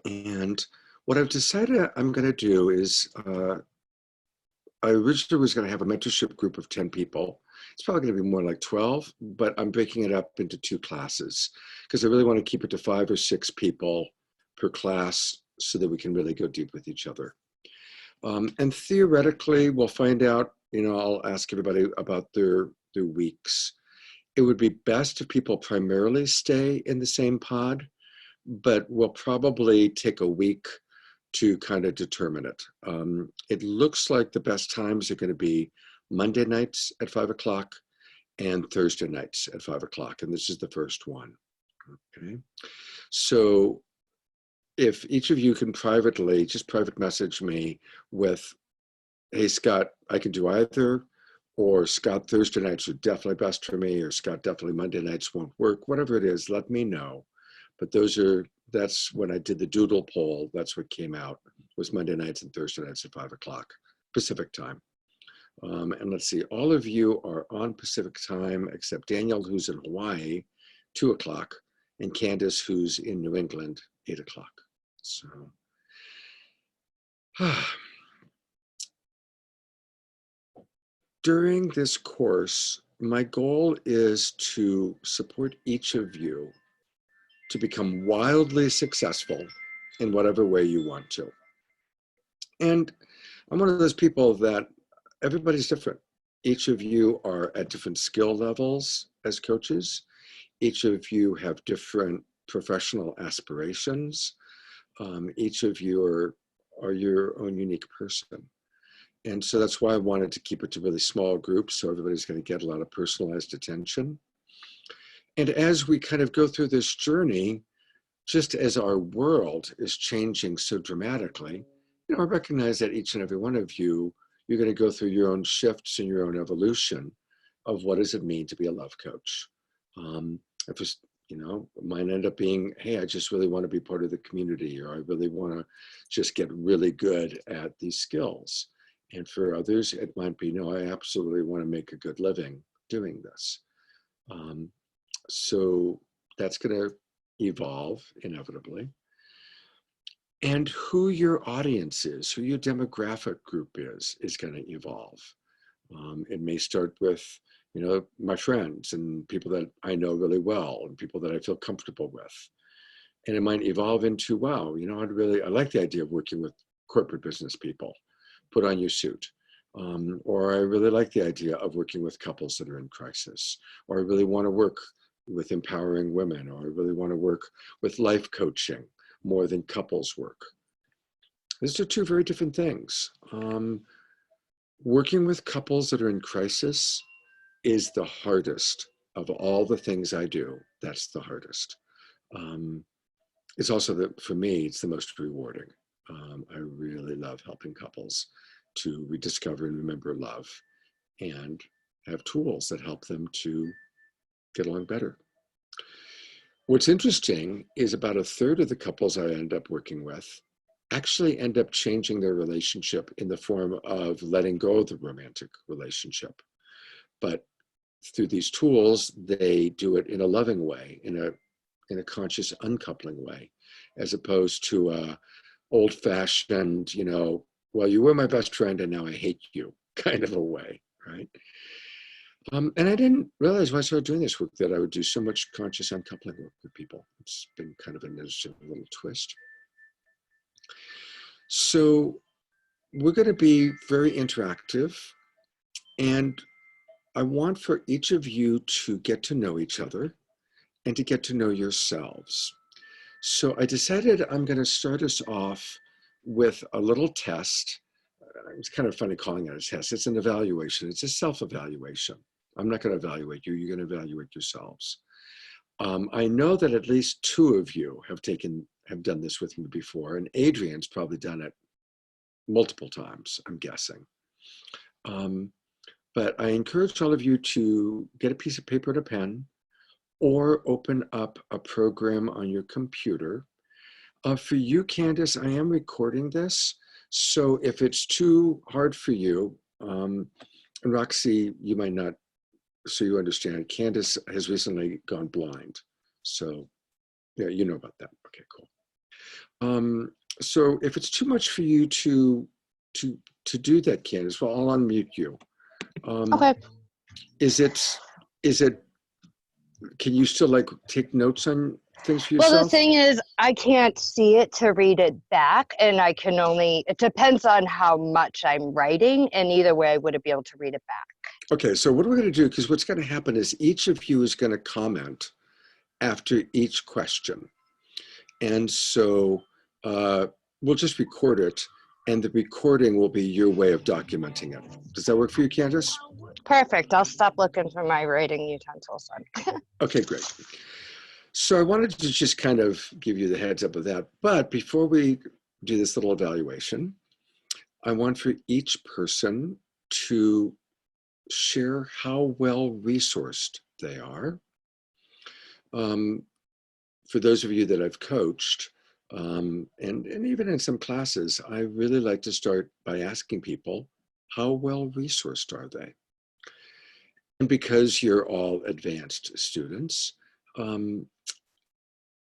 And what I've decided I'm going to do is I originally was going to have a mentorship group of 10 people. It's probably going to be more like 12, but I'm breaking it up into 2 classes because I really want to keep it to 5 or 6 people per class so that we can really go deep with each other. And theoretically, we'll find out, I'll ask everybody about their weeks. It would be best if people primarily stay in the same pod, but we'll probably take a week to kind of determine it. It looks like the best times are going to be Monday nights at 5 o'clock and Thursday nights at 5 o'clock. And this is the first one. Okay. So if each of you can privately, just private message me with, hey, Scott, I can do either, or Scott, Thursday nights are definitely best for me, or Scott, definitely Monday nights won't work, whatever it is, let me know. But that's when I did the doodle poll, that's what came out, was Monday nights and Thursday nights at 5 o'clock Pacific time. And let's see, all of you are on Pacific time, except Daniel, who's in Hawaii, 2 o'clock, and Candace, who's in New England, 8 o'clock. So, during this course, my goal is to support each of you to become wildly successful in whatever way you want to. And I'm one of those people that everybody's different. Each of you are at different skill levels as coaches. Each of you have different professional aspirations. Each of you are your own unique person. And so that's why I wanted to keep it to really small groups, so everybody's going to get a lot of personalized attention. And as we kind of go through this journey, just as our world is changing so dramatically, I recognize that each and every one of you, you're going to go through your own shifts and your own evolution of what does it mean to be a love coach. If it's, mine end up being, hey, I just really want to be part of the community, or I really want to just get really good at these skills. And for others, it might be, no, I absolutely want to make a good living doing this. So that's going to evolve inevitably. And who your audience is, who your demographic group is going to evolve. It may start with, my friends and people that I know really well and people that I feel comfortable with. And it might evolve into, wow, I like the idea of working with corporate business people. Put on your suit. Or I really like the idea of working with couples that are in crisis. Or I really want to work with empowering women. Or I really want to work with life coaching more than couples work. These are 2 very different things. Working with couples that are in crisis is the hardest of all the things I do. That's the hardest. It's also, for me, it's the most rewarding. I really love helping couples to rediscover and remember love and have tools that help them to get along better. What's interesting is about 1/3 of the couples I end up working with actually end up changing their relationship in the form of letting go of the romantic relationship. But through these tools, they do it in a loving way, in a conscious uncoupling way, as opposed to a old-fashioned, well, you were my best friend and now I hate you kind of a way, right? And I didn't realize when I started doing this work that I would do so much conscious uncoupling work with people. It's been kind of a interesting little twist. So we're going to be very interactive, and I want for each of you to get to know each other and to get to know yourselves. So I decided I'm going to start us off with a little test. It's kind of funny calling it a test. It's an evaluation. It's a self-evaluation. I'm not going to evaluate you. You're going to evaluate yourselves. I know that at least 2 of you have done this with me before, and Adrian's probably done it multiple times, I'm guessing. But I encourage all of you to get a piece of paper and a pen, or open up a program on your computer. For you, Candace, I am recording this, so if it's too hard for you, and Roxy, you might not, so you understand, Candace has recently gone blind. So yeah, you know about that. Okay, cool. Um, so if it's too much for you to to do that, Candace, well, I'll unmute you. Okay. Is it, can you still like take notes on things for Well, the yourself? thing is, I can't see it to read it back, and I can only, it depends on how much I'm writing, and either way, I wouldn't be able to read it back. Okay, so what we're going to do, because what's going to happen is each of you is going to comment after each question. And so we'll just record it, and the recording will be your way of documenting it. Does that work for you, Candace? Perfect. I'll stop looking for my writing utensils then. Okay, great. So I wanted to just kind of give you the heads up of that. But before we do this little evaluation, I want for each person to share how well resourced they are. For those of you that I've coached, and even in some classes, I really like to start by asking people, how well resourced are they? And because you're all advanced students, I'm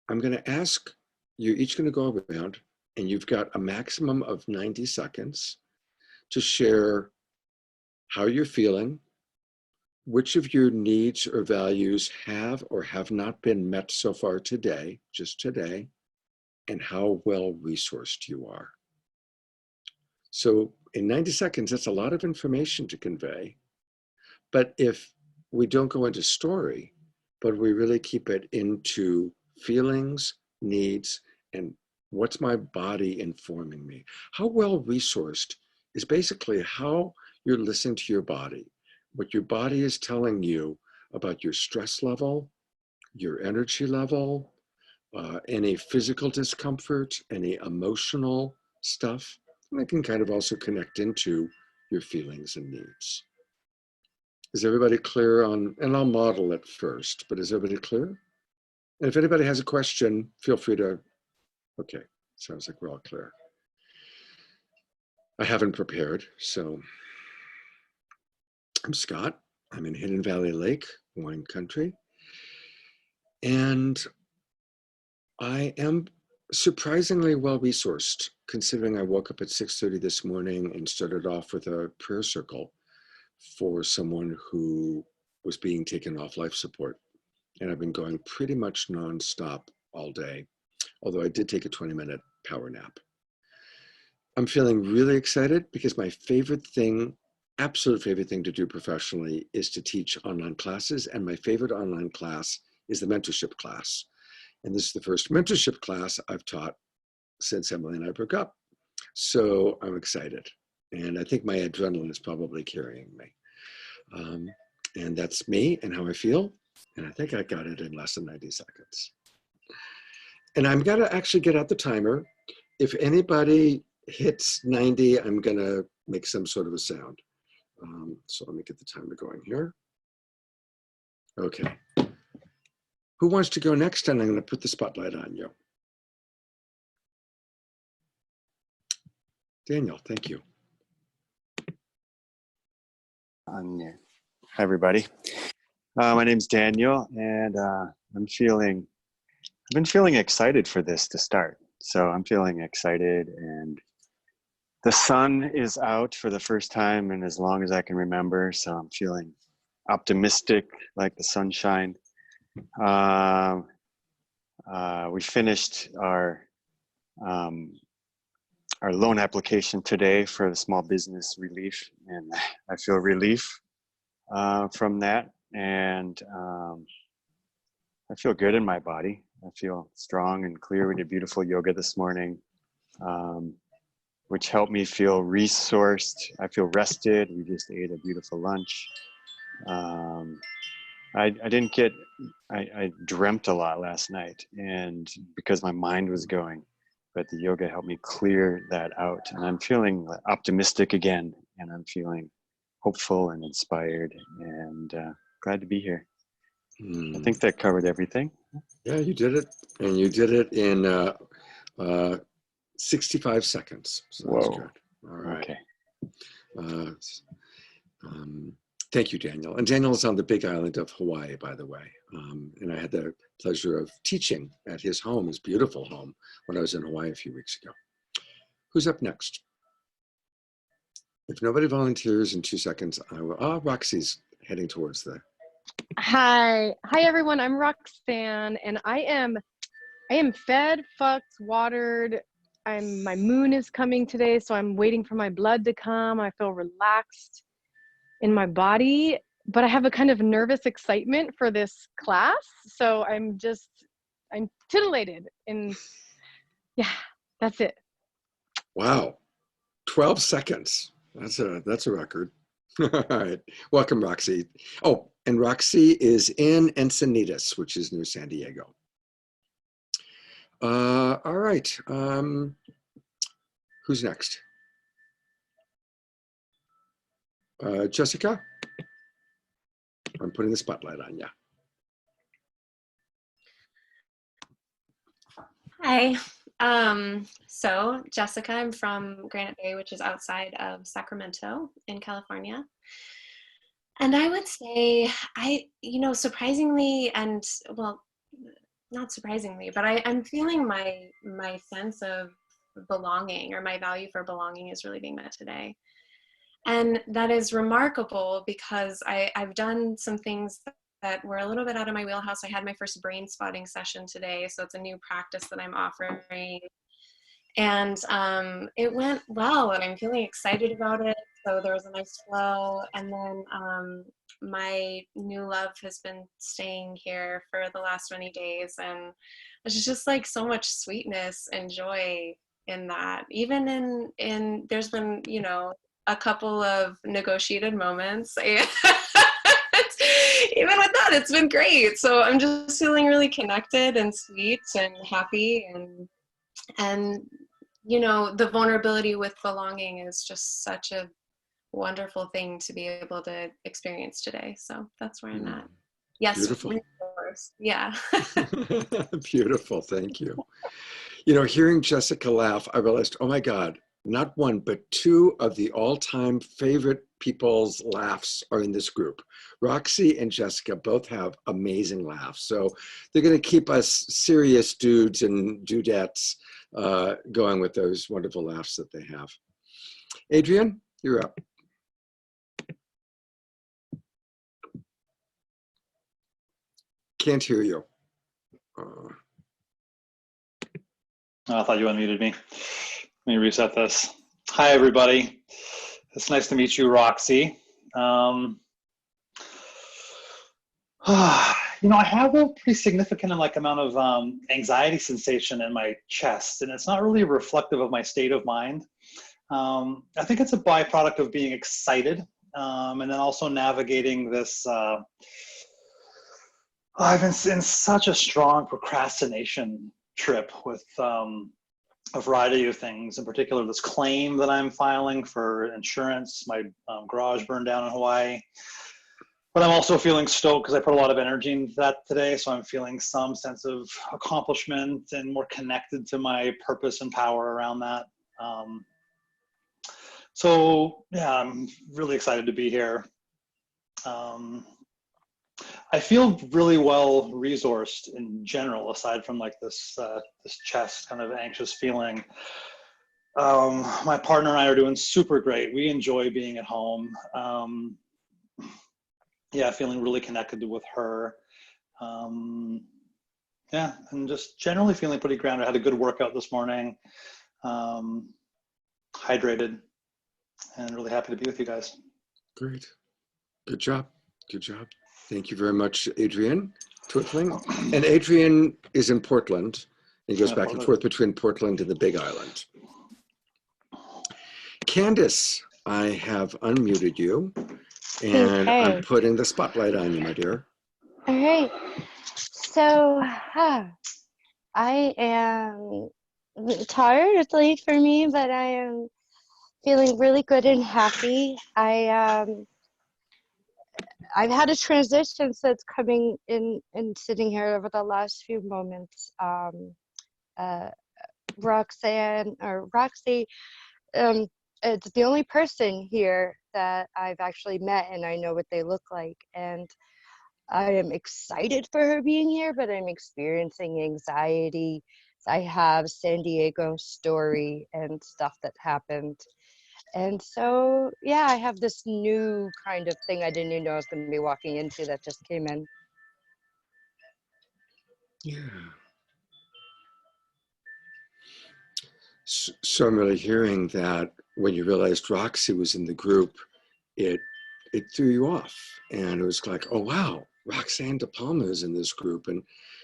going to ask, you're each going to go around, and you've got a maximum of 90 seconds to share how you're feeling, which of your needs or values have or have not been met so far today, just today, and how well resourced you are. So in 90 seconds, that's a lot of information to convey. But if we don't go into story, but we really keep it into feelings, needs, and what's my body informing me? How well resourced is basically how you're listening to your body, what your body is telling you about your stress level, your energy level, any physical discomfort, any emotional stuff. And it can kind of also connect into your feelings and needs. Is everybody clear on, and I'll model it first, but is everybody clear? And if anybody has a question, feel free to, okay, sounds like we're all clear. I haven't prepared, so I'm Scott. I'm in Hidden Valley Lake, wine country. And I am surprisingly well-resourced, considering I woke up at 6:30 this morning and started off with a prayer circle for someone who was being taken off life support. And I've been going pretty much nonstop all day, although I did take a 20-minute power nap. I'm feeling really excited because my favorite thing, absolute favorite thing to do professionally is to teach online classes. And my favorite online class is the mentorship class. And this is the first mentorship class I've taught since Emily and I broke up. So I'm excited. And I think my adrenaline is probably carrying me. And that's me and how I feel. And I think I got it in less than 90 seconds. And I'm gonna actually get out the timer. If anybody hits 90, I'm gonna make some sort of a sound. So let me get the timer going here. Okay. Who wants to go next? And I'm gonna put the spotlight on you. Daniel, thank you. Hi, everybody. My name's Daniel, and I've been feeling excited for this to start. So I'm feeling excited, and the sun is out for the first time in as long as I can remember. So I'm feeling optimistic, like the sunshine. We finished our loan application today for the small business relief, and I feel relief from that, and I feel good in my body. I feel strong and clear. We did beautiful yoga this morning, which helped me feel resourced. I feel rested. We just ate a beautiful lunch. I dreamt a lot last night, and because my mind was going, but the yoga helped me clear that out, and I'm feeling optimistic again, and I'm feeling hopeful and inspired, and glad to be here. I think that covered everything. Yeah, you did it, and you did it in 65 seconds. So that's good. All right. Okay. Thank you, Daniel. And Daniel is on the big island of Hawaii, by the way. And I had the pleasure of teaching at his home, his beautiful home, when I was in Hawaii a few weeks ago. Who's up next? If nobody volunteers in 2 seconds, I will. Oh, Roxy's heading towards the. Hi everyone. I'm Roxanne, and I am fed, fucked, watered. My moon is coming today, so I'm waiting for my blood to come. I feel relaxed in my body, but I have a kind of nervous excitement for this class. So I'm titillated, and yeah, that's it. Wow, 12 seconds. That's a record. All right, welcome, Roxy. Oh, and Roxy is in Encinitas, which is near San Diego. All right, who's next? Jessica? I'm putting the spotlight on you. Hi. So Jessica, I'm from Granite Bay, which is outside of Sacramento in California. And I would say surprisingly, and well, not surprisingly, but I'm feeling my sense of belonging, or my value for belonging, is really being met today. And that is remarkable because I've done some things that were a little bit out of my wheelhouse. I had my first brain spotting session today, so it's a new practice that I'm offering. And it went well, and I'm feeling excited about it. So there was a nice flow. And then my new love has been staying here for the last many days. And there's just like so much sweetness and joy in that. Even in there's been, a couple of negotiated moments. And even with that, it's been great. So I'm just feeling really connected and sweet and happy, and the vulnerability with belonging is just such a wonderful thing to be able to experience today. So that's where I'm at. Yes. Beautiful. Yeah. Beautiful. Thank you. Hearing Jessica laugh, I realized, oh my God, not one, but two of the all-time favorite people's laughs are in this group. Roxy and Jessica both have amazing laughs. So they're going to keep us serious dudes and dudettes going with those wonderful laughs that they have. Adrian, you're up. Can't hear you. I thought you unmuted me. Let me reset this. Hi, everybody. It's nice to meet you, Roxy. I have a pretty significant amount of anxiety sensation in my chest, and it's not really reflective of my state of mind. I think it's a byproduct of being excited, and then also navigating this. I've been in such a strong procrastination trip with a variety of things, in particular this claim that I'm filing for insurance. My garage burned down in Hawaii. But I'm also feeling stoked because I put a lot of energy into that today. So I'm feeling some sense of accomplishment and more connected to my purpose and power around that. So yeah, I'm really excited to be here. I feel really well resourced in general, aside from like this chest kind of anxious feeling. My partner and I are doing super great. We enjoy being at home. Yeah, feeling really connected with her. Yeah, and just generally feeling pretty grounded. I had a good workout this morning, hydrated, and really happy to be with you guys. Great. Good job. Good job. Thank you very much, Adrian Twiffling. And Adrian is in Portland. He goes back and forth between Portland and the Big Island. Candace, I have unmuted you, and Okay. I'm putting the spotlight on you, my dear. All right. So I am tired. It's late for me, but I am feeling really good and happy. I've had a transition since coming in and sitting here over the last few moments. Roxy it's the only person here that I've actually met and I know what they look like. And I am excited for her being here, but I'm experiencing anxiety. I have San Diego story and stuff that happened. And so, yeah, I have this new kind of thing I didn't even know I was going to be walking into that just came in. Yeah. So I'm really hearing that when you realized Roxy was in the group, it threw you off, and it was like, oh wow, Roxanne De Palma is in this group, and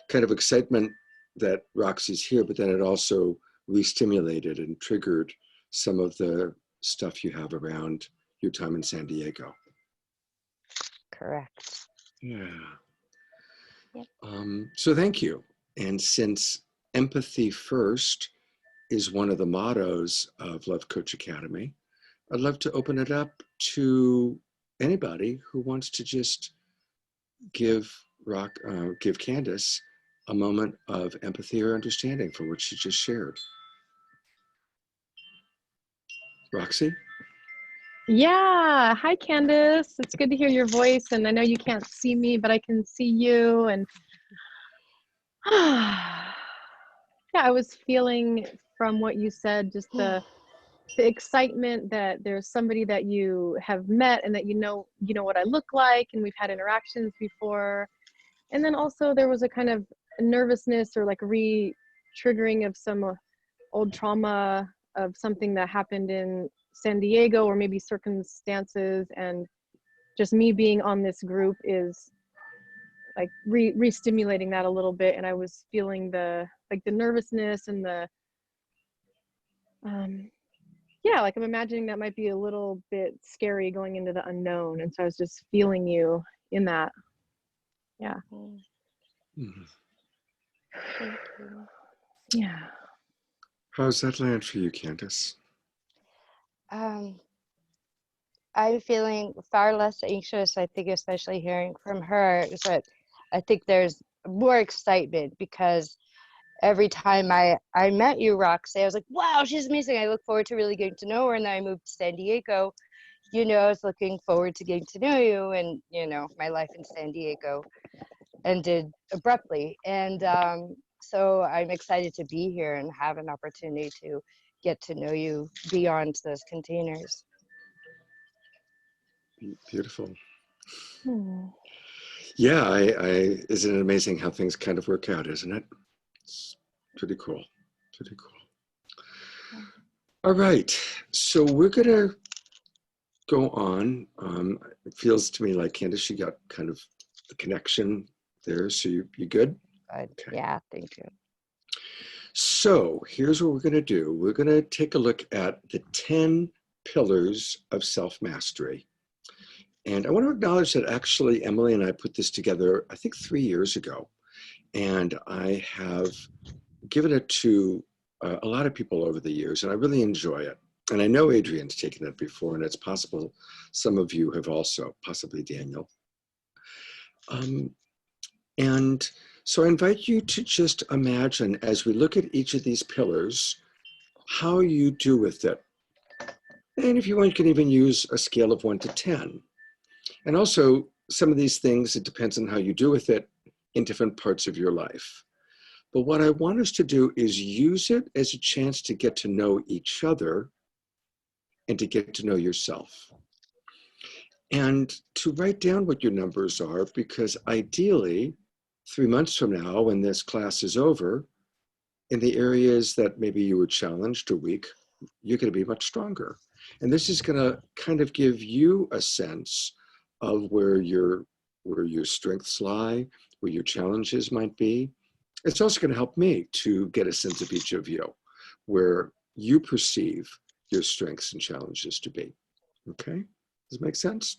kind of excitement that Roxy's here, but then it also re-stimulated and triggered some of the stuff you have around your time in San Diego. Correct. Yeah. Yep. So thank you. And since empathy first is one of the mottos of Love Coach Academy, I'd love to open it up to anybody who wants to just give Candace a moment of empathy or understanding for what she just shared. Roxy? Yeah. Hi, Candace. It's good to hear your voice. And I know you can't see me, but I can see you. And yeah, I was feeling from what you said, just the excitement that there's somebody that you have met and that you know what I look like, and we've had interactions before. And then also there was a kind of nervousness or like re-triggering of some old trauma of something that happened in San Diego, or maybe circumstances, and just me being on this group is like re-stimulating that a little bit. And I was feeling the nervousness and the yeah, like I'm imagining that might be a little bit scary going into the unknown. And so I was just feeling you in that. Yeah. Mm-hmm. Thank you. Yeah. How's that land for you, Candace? I'm feeling far less anxious, I think, especially hearing from her. But I think there's more excitement because every time I met you, Roxy, I was like, wow, she's amazing. I look forward to really getting to know her. And then I moved to San Diego. You know, I was looking forward to getting to know you. And, you know, my life in San Diego ended abruptly. And so I'm excited to be here and have an opportunity to get to know you beyond those containers. Beautiful. Hmm. Yeah, isn't it amazing how things kind of work out, isn't it? It's pretty cool. Pretty cool. All right, so we're gonna go on. It feels to me like Candace, you got kind of the connection there. So you good? Good. Okay. Yeah, thank you. So here's what we're gonna do. We're gonna take a look at the 10 pillars of self-mastery. And I want to acknowledge that actually Emily and I put this together, I think 3 years ago. And I have given it to a lot of people over the years, and I really enjoy it. And I know Adrian's taken it before, and it's possible some of you have also, possibly Daniel. And so I invite you to just imagine, as we look at each of these pillars, how you do with it. And if you want, you can even use a scale of 1 to 10. And also, some of these things, it depends on how you do with it in different parts of your life. But what I want us to do is use it as a chance to get to know each other and to get to know yourself. And to write down what your numbers are, because ideally, 3 months from now, when this class is over, in the areas that maybe you were challenged or weak, you're going to be much stronger. And this is going to kind of give you a sense of where your strengths lie, where your challenges might be. It's also going to help me to get a sense of each of you, where you perceive your strengths and challenges to be. Okay, does it make sense?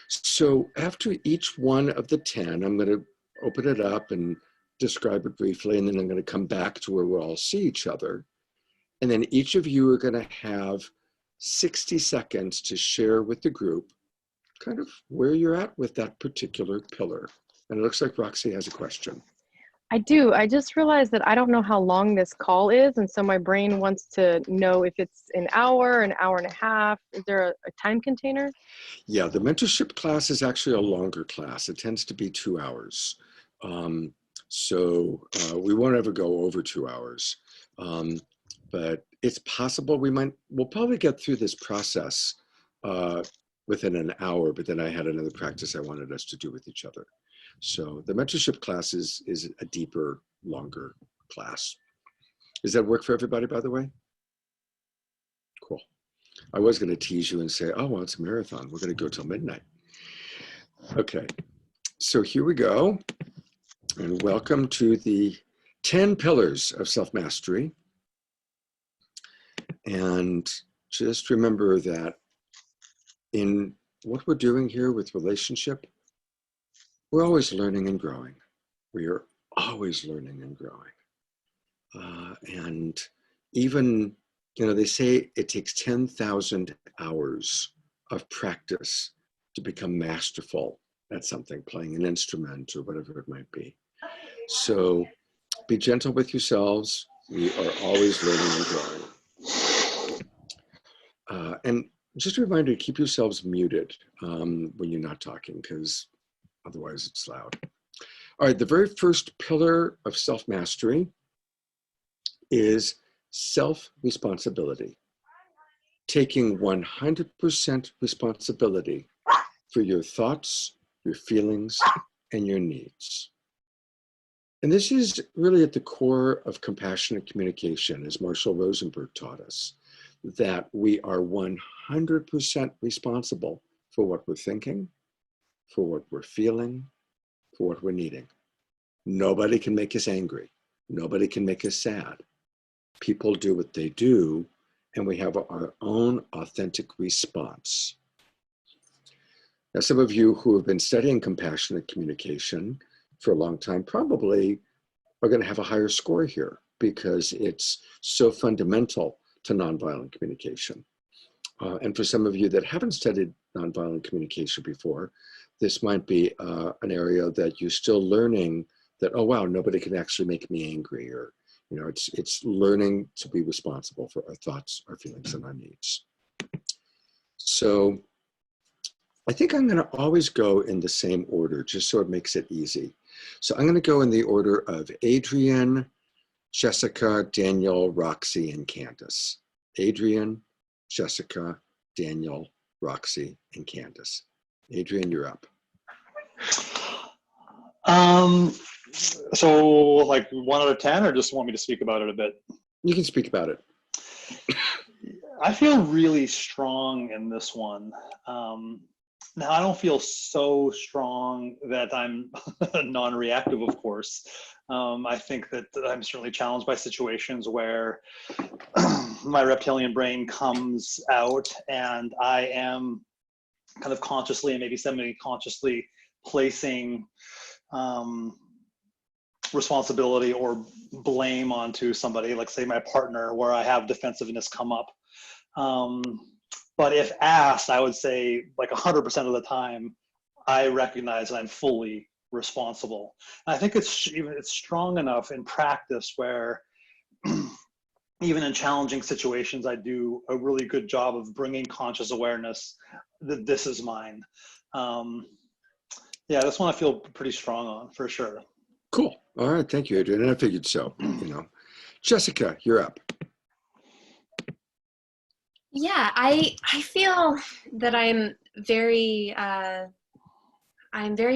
So after each one of the 10, I'm going to open it up and describe it briefly, and then I'm going to come back to where we'll all see each other. And then each of you are going to have 60 seconds to share with the group kind of where you're at with that particular pillar. And it looks like Roxy has a question. I do. I just realized that I don't know how long this call is. And so my brain wants to know if it's an hour and a half. Is there a time container? Yeah, the mentorship class is actually a longer class. It tends to be 2 hours. Um, we won't ever go over 2 hours. But it's possible we'll probably get through this process within an hour, but then I had another practice I wanted us to do with each other. So the mentorship class is a deeper, longer class. Does that work for everybody, by the way? Cool. I was going to tease you and say, oh, well, it's a marathon. We're going to go till midnight. Okay, so here we go. And welcome to the 10 pillars of self-mastery. And just remember that in what we're doing here with relationship, we're always learning and growing. We are always learning and growing. And even, they say it takes 10,000 hours of practice to become masterful at something, playing an instrument or whatever it might be. So be gentle with yourselves. We are always learning and growing. And just a reminder to keep yourselves muted when you're not talking, because otherwise it's loud. All right, the very first pillar of self-mastery is self-responsibility. Taking 100% responsibility for your thoughts, your feelings, and your needs. And this is really at the core of compassionate communication, as Marshall Rosenberg taught us, that we are 100% responsible for what we're thinking, for what we're feeling, for what we're needing. Nobody can make us angry. Nobody can make us sad. People do what they do, and we have our own authentic response. Now, some of you who have been studying compassionate communication for a long time probably are going to have a higher score here because it's so fundamental to nonviolent communication. And for some of you that haven't studied nonviolent communication before, this might be an area that you're still learning that, oh, wow, nobody can actually make me angry, or, it's learning to be responsible for our thoughts, our feelings, and our needs. So I think I'm going to always go in the same order, just so it makes it easy. So I'm going to go in the order of Adrienne, Jessica, Daniel, Roxy, and Candace. Adrienne, Jessica, Daniel, Roxy, and Candace. Adrienne, you're up. So like 1 out of 10, or just want me to speak about it a bit? You can speak about it. I feel really strong in this one. Now, I don't feel so strong that I'm non-reactive, of course. I think that I'm certainly challenged by situations where my reptilian brain comes out and I am kind of consciously and maybe semi-consciously placing responsibility or blame onto somebody, like say my partner, where I have defensiveness come up. But if asked, I would say like 100% of the time, I recognize that I'm fully responsible. And I think it's strong enough in practice where even in challenging situations, I do a really good job of bringing conscious awareness that this is mine. Yeah, this one I feel pretty strong on, for sure. Cool. All right. Thank you, Adrienne. And I figured so, Jessica, you're up. Yeah, I feel that I'm very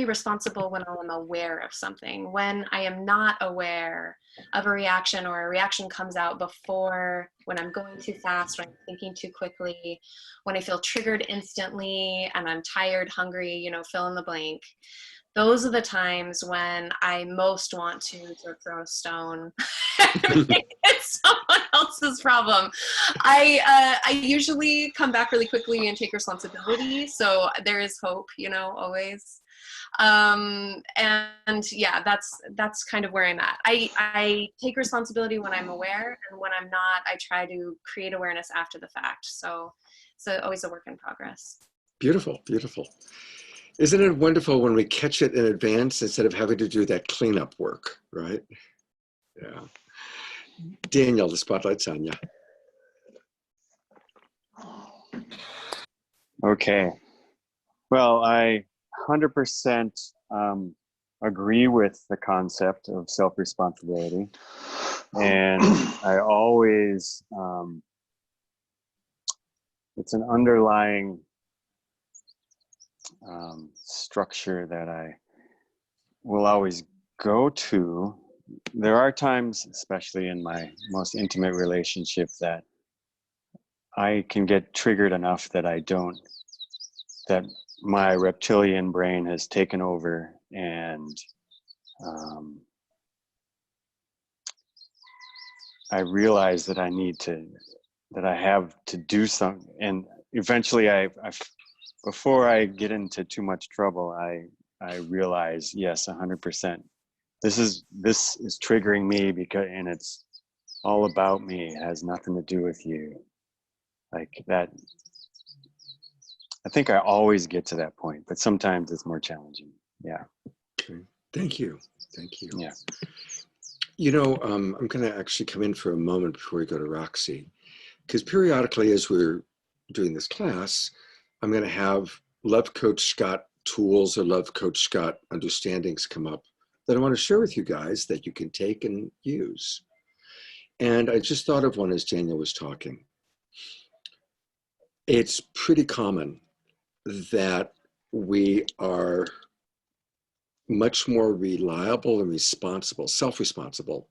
responsible when I'm aware of something. When I am not aware of a reaction, or a reaction comes out before, when I'm going too fast, when I'm thinking too quickly, when I feel triggered instantly and I'm tired, hungry, fill in the blank. Those are the times when I most want to throw a stone. It's someone else's problem. I usually come back really quickly and take responsibility. So there is hope, always. And yeah, that's kind of where I'm at. I take responsibility when I'm aware, and when I'm not, I try to create awareness after the fact. So it's always a work in progress. Beautiful, beautiful. Isn't it wonderful when we catch it in advance instead of having to do that cleanup work, right? Yeah. Daniel, the spotlight's on you. Okay. Well, I 100% agree with the concept of self-responsibility. And I always, it's an underlying structure that I will always go to. There are times, especially in my most intimate relationship, that I can get triggered enough that that my reptilian brain has taken over, and I realize that I have to do something. And eventually before I get into too much trouble, I realize, yes, 100%. This is triggering me and it's all about me. It has nothing to do with you. Like that. I think I always get to that point, but sometimes it's more challenging. Yeah. Okay. Thank you. Thank you. Yeah. You know, I'm going to actually come in for a moment before we go to Roxy, because periodically as we're doing this class, I'm going to have Love Coach Scott tools or Love Coach Scott understandings come up that I want to share with you guys that you can take and use. And I just thought of one as Daniel was talking. It's pretty common that we are much more reliable and responsible, self-responsible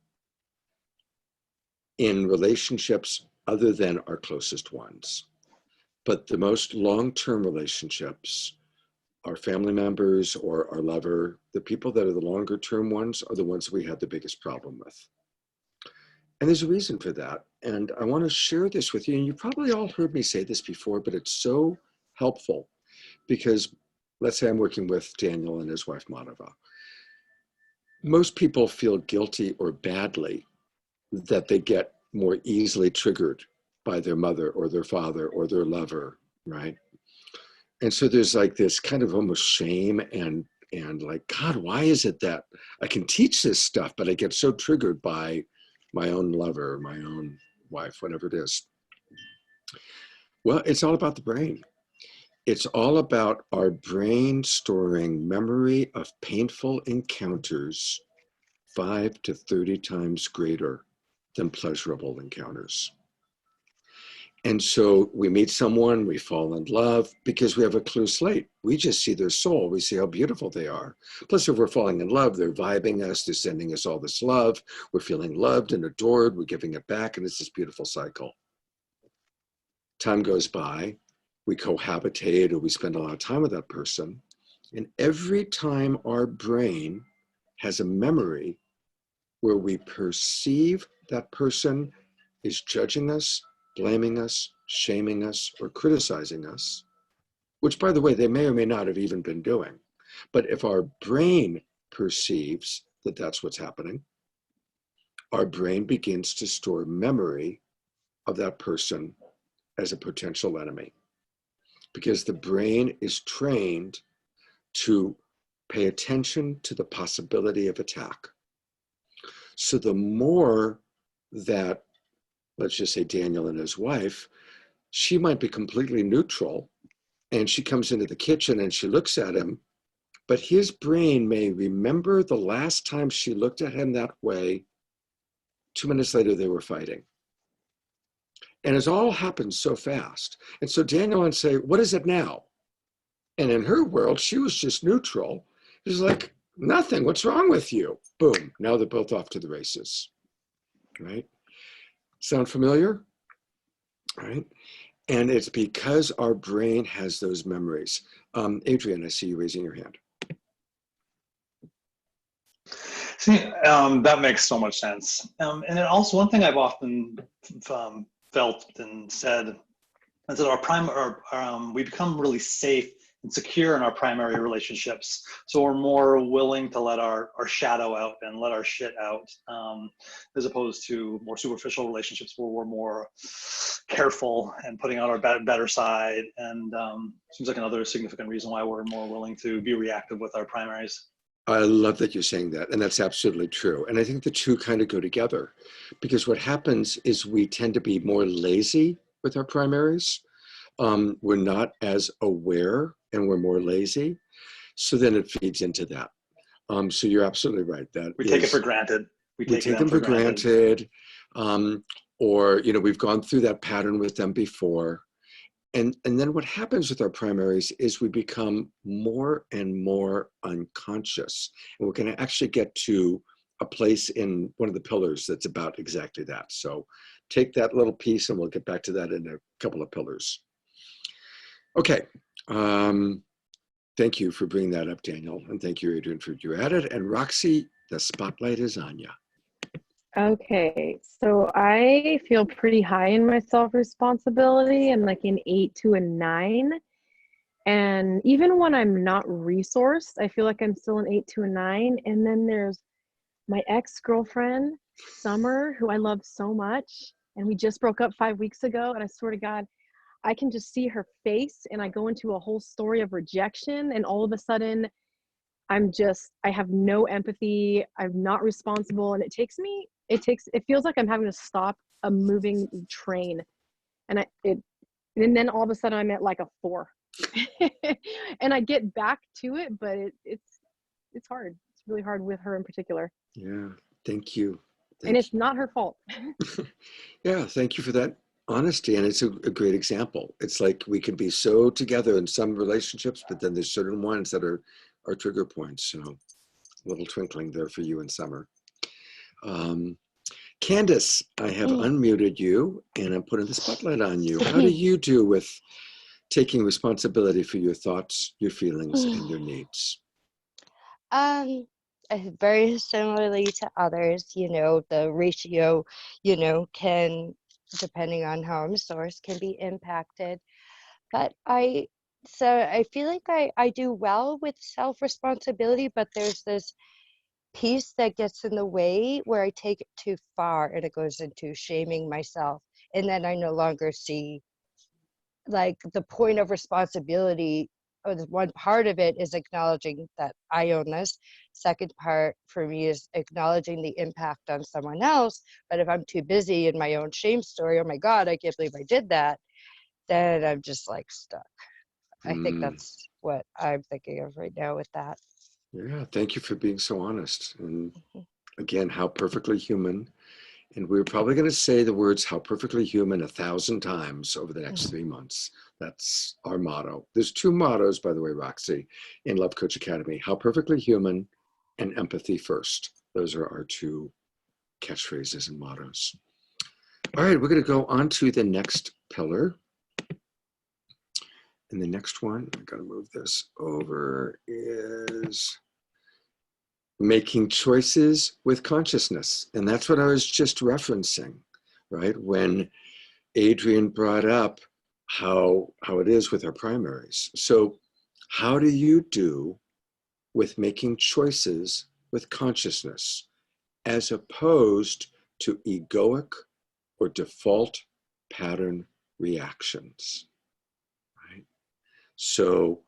in relationships other than our closest ones. But the most long-term relationships, our family members or our lover, the people that are the longer term ones are the ones we have the biggest problem with. And there's a reason for that. And I want to share this with you. And you probably all heard me say this before, but it's so helpful because let's say I'm working with Daniel and his wife, Madhava. Most people feel guilty or badly that they get more easily triggered by their mother or their father or their lover, right? And so there's like this kind of almost shame and like, God, why is it that I can teach this stuff, but I get so triggered by my own lover, my own wife, whatever it is? Well, it's all about the brain. It's all about our brain storing memory of painful encounters 5 to 30 times greater than pleasurable encounters. And so we meet someone, we fall in love because we have a clear slate. We just see their soul. We see how beautiful they are. Plus, if we're falling in love, they're vibing us, they're sending us all this love. We're feeling loved and adored, we're giving it back, and it's this beautiful cycle. Time goes by, we cohabitate or we spend a lot of time with that person. And every time our brain has a memory where we perceive that person is judging us, blaming us, shaming us, or criticizing us, which, by the way, they may or may not have even been doing. But if our brain perceives that that's what's happening, our brain begins to store memory of that person as a potential enemy, because the brain is trained to pay attention to the possibility of attack. So the more that, let's just say Daniel and his wife, she might be completely neutral and she comes into the kitchen and she looks at him, but his brain may remember the last time she looked at him that way. 2 minutes later, they were fighting. And it's all happened so fast. And so Daniel would say, what is it now? And in her world, she was just neutral. It was like, nothing, what's wrong with you? Boom, now they're both off to the races, right? Sound familiar? Right? And it's because our brain has those memories. Adrian, I see you raising your hand. See, that makes so much sense. And then also one thing I've often felt and said is that we become really safe and secure in our primary relationships. So we're more willing to let our shadow out and let our shit out, as opposed to more superficial relationships where we're more careful and putting out our better side. And seems like another significant reason why we're more willing to be reactive with our primaries. I love that you're saying that, and that's absolutely true. And I think the two kind of go together, because what happens is we tend to be more lazy with our primaries. We're not as aware and we're more lazy. So then it feeds into that. So you're absolutely right. That we take it for granted. We take them for granted. Or, you know, we've gone through that pattern with them before. And then what happens with our primaries is we become more and more unconscious. And we're going to actually get to a place in one of the pillars that's about exactly that. So take that little piece and we'll get back to that in a couple of pillars. Okay. Thank you for bringing that up, Daniel. And thank you, Adrian, for you at it. And Roxy, the spotlight is on you. Okay, so I feel pretty high in my self-responsibility. I'm like an 8 to a 9. And even when I'm not resourced, I feel like I'm still an 8 to a 9. And then there's my ex-girlfriend, Summer, who I love so much. And we just broke up 5 weeks ago. And I swear to God, I can just see her face and I go into a whole story of rejection. And all of a sudden, I have no empathy. I'm not responsible. And it feels like I'm having to stop a moving train. And then all of a sudden I'm at like a 4. And I get back to it, but it's hard. It's really hard with her in particular. Yeah, thank you. And it's not her fault. Yeah, thank you for that honesty. And it's a great example. It's like we can be so together in some relationships, but then there's certain ones that are trigger points. So a little twinkling there for you in Summer. Candace, I have unmuted you and I'm putting the spotlight on you. How do you do with taking responsibility for your thoughts, your feelings, and your needs? Very similarly to others, you know, the ratio, you know, can, depending on how I'm sourced, can be impacted. But I feel like I do well with self-responsibility, but there's this piece that gets in the way where I take it too far and it goes into shaming myself. And then I no longer see like the point of responsibility. Or one part of it is acknowledging that I own this. Second part for me is acknowledging the impact on someone else. But if I'm too busy in my own shame story, oh my God, I can't believe I did that, then I'm just like stuck. I think that's what I'm thinking of right now with that. Yeah, thank you for being so honest. And again, how perfectly human. And we're probably going to say the words "how perfectly human" 1,000 times over the next 3 months. That's our motto. There's 2 mottos, by the way, Roxy, in Love Coach Academy: how perfectly human and empathy first. Those are our 2 catchphrases and mottos. All right, we're going to go on to the next pillar. And the next one, I got to move this over, is making choices with consciousness. And that's what I was just referencing, right? When Adrian brought up how it is with our primaries. So how do you do with making choices with consciousness as opposed to egoic or default pattern reactions, right? So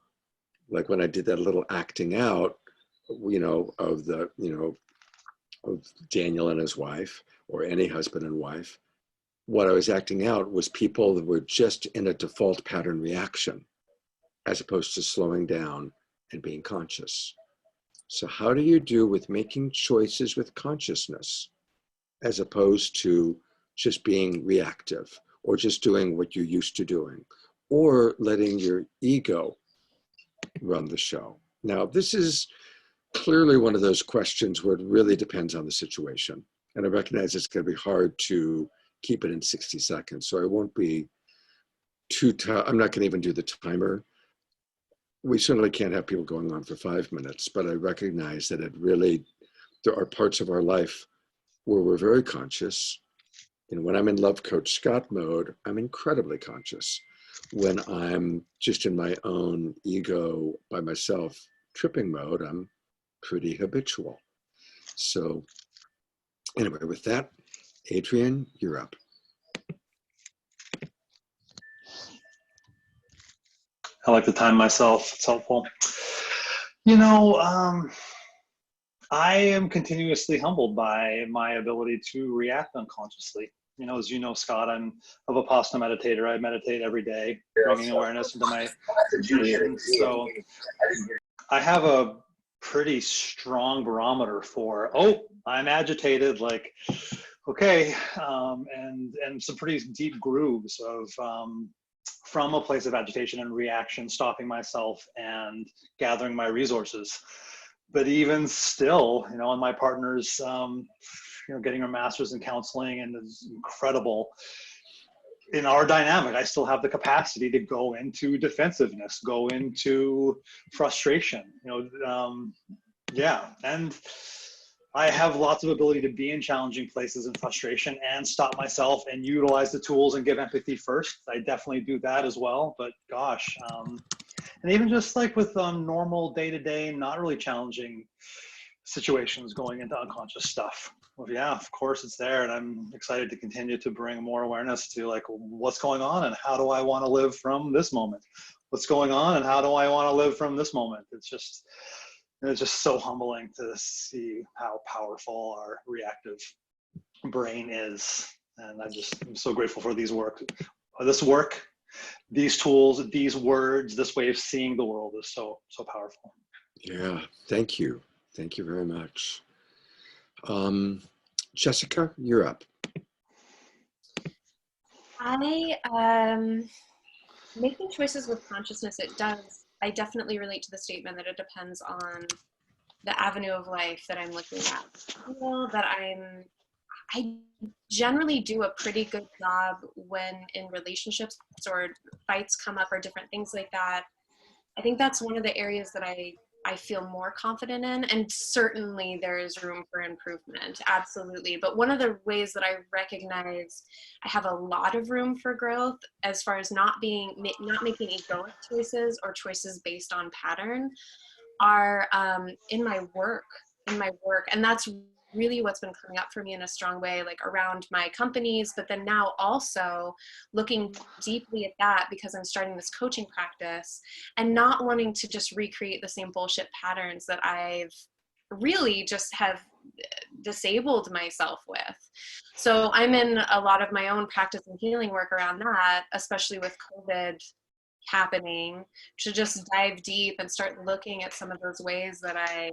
like when I did that little acting out, you know, of Daniel and his wife, or any husband and wife, what I was acting out was people that were just in a default pattern reaction, as opposed to slowing down and being conscious. So how do you do with making choices with consciousness, as opposed to just being reactive, or just doing what you're used to doing, or letting your ego run the show? Now, this is clearly one of those questions where it really depends on the situation. And I recognize it's going to be hard to keep it in 60 seconds. So I won't be I'm not going to even do the timer. We certainly can't have people going on for 5 minutes, but I recognize that there are parts of our life where we're very conscious. And when I'm in Love Coach Scott mode, I'm incredibly conscious. When I'm just in my own ego by myself tripping mode, I'm pretty habitual. So anyway, with that, Adrian, you're up. I like to time myself. It's helpful. You know, I am continuously humbled by my ability to react unconsciously. You know, as you know, Scott, I'm a Vipassana meditator. I meditate every day, bringing awareness into my meditation. So I have a pretty strong barometer for, oh, I'm agitated, like, okay, and some pretty deep grooves of from a place of agitation and reaction, stopping myself and gathering my resources. But even still, you know, and my partner's, you know, getting her master's in counseling and is incredible. In our dynamic, I still have the capacity to go into defensiveness, go into frustration, you know, yeah. And I have lots of ability to be in challenging places and frustration and stop myself and utilize the tools and give empathy first. I definitely do that as well, but gosh, and even just like with normal day-to-day, not really challenging situations going into unconscious stuff. Well, yeah, of course it's there. And I'm excited to continue to bring more awareness to like what's going on and how do I want to live from this moment? What's going on and how do I want to live from this moment? It's just so humbling to see how powerful our reactive brain is. And I'm so grateful for this work, these tools, these words, this way of seeing the world is so powerful. Yeah, thank you. Thank you very much. Jessica, you're up. Making choices with consciousness, I definitely relate to the statement that it depends on the avenue of life that I'm looking at. I feel that I generally do a pretty good job when in relationships or fights come up or different things like that. I think that's one of the areas that I feel more confident in, and certainly there is room for improvement, absolutely. But one of the ways that I recognize I have a lot of room for growth as far as not making egoic choices or choices based on pattern are in my work. And that's really what's been coming up for me in a strong way, like around my companies, but then now also looking deeply at that because I'm starting this coaching practice and not wanting to just recreate the same bullshit patterns that I've really just have disabled myself with. So I'm in a lot of my own practice and healing work around that, especially with COVID happening, to just dive deep and start looking at some of those ways that I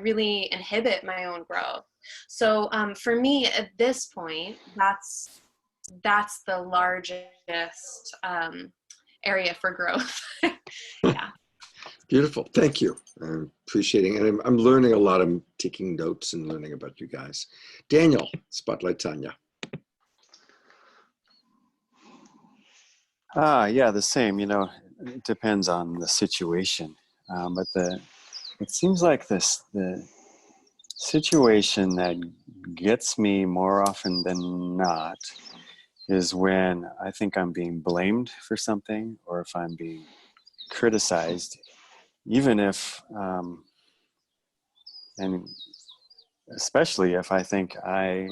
really inhibit my own growth. So for me at this point, that's the largest area for growth. Yeah. Beautiful. Thank you. I'm appreciating, and I'm learning a lot. I'm taking notes and learning about you guys. Daniel, spotlight's on you. Yeah, the same. You know, it depends on the situation. But it seems like the situation that gets me more often than not is when I think I'm being blamed for something, or if I'm being criticized, even if, and especially if I think I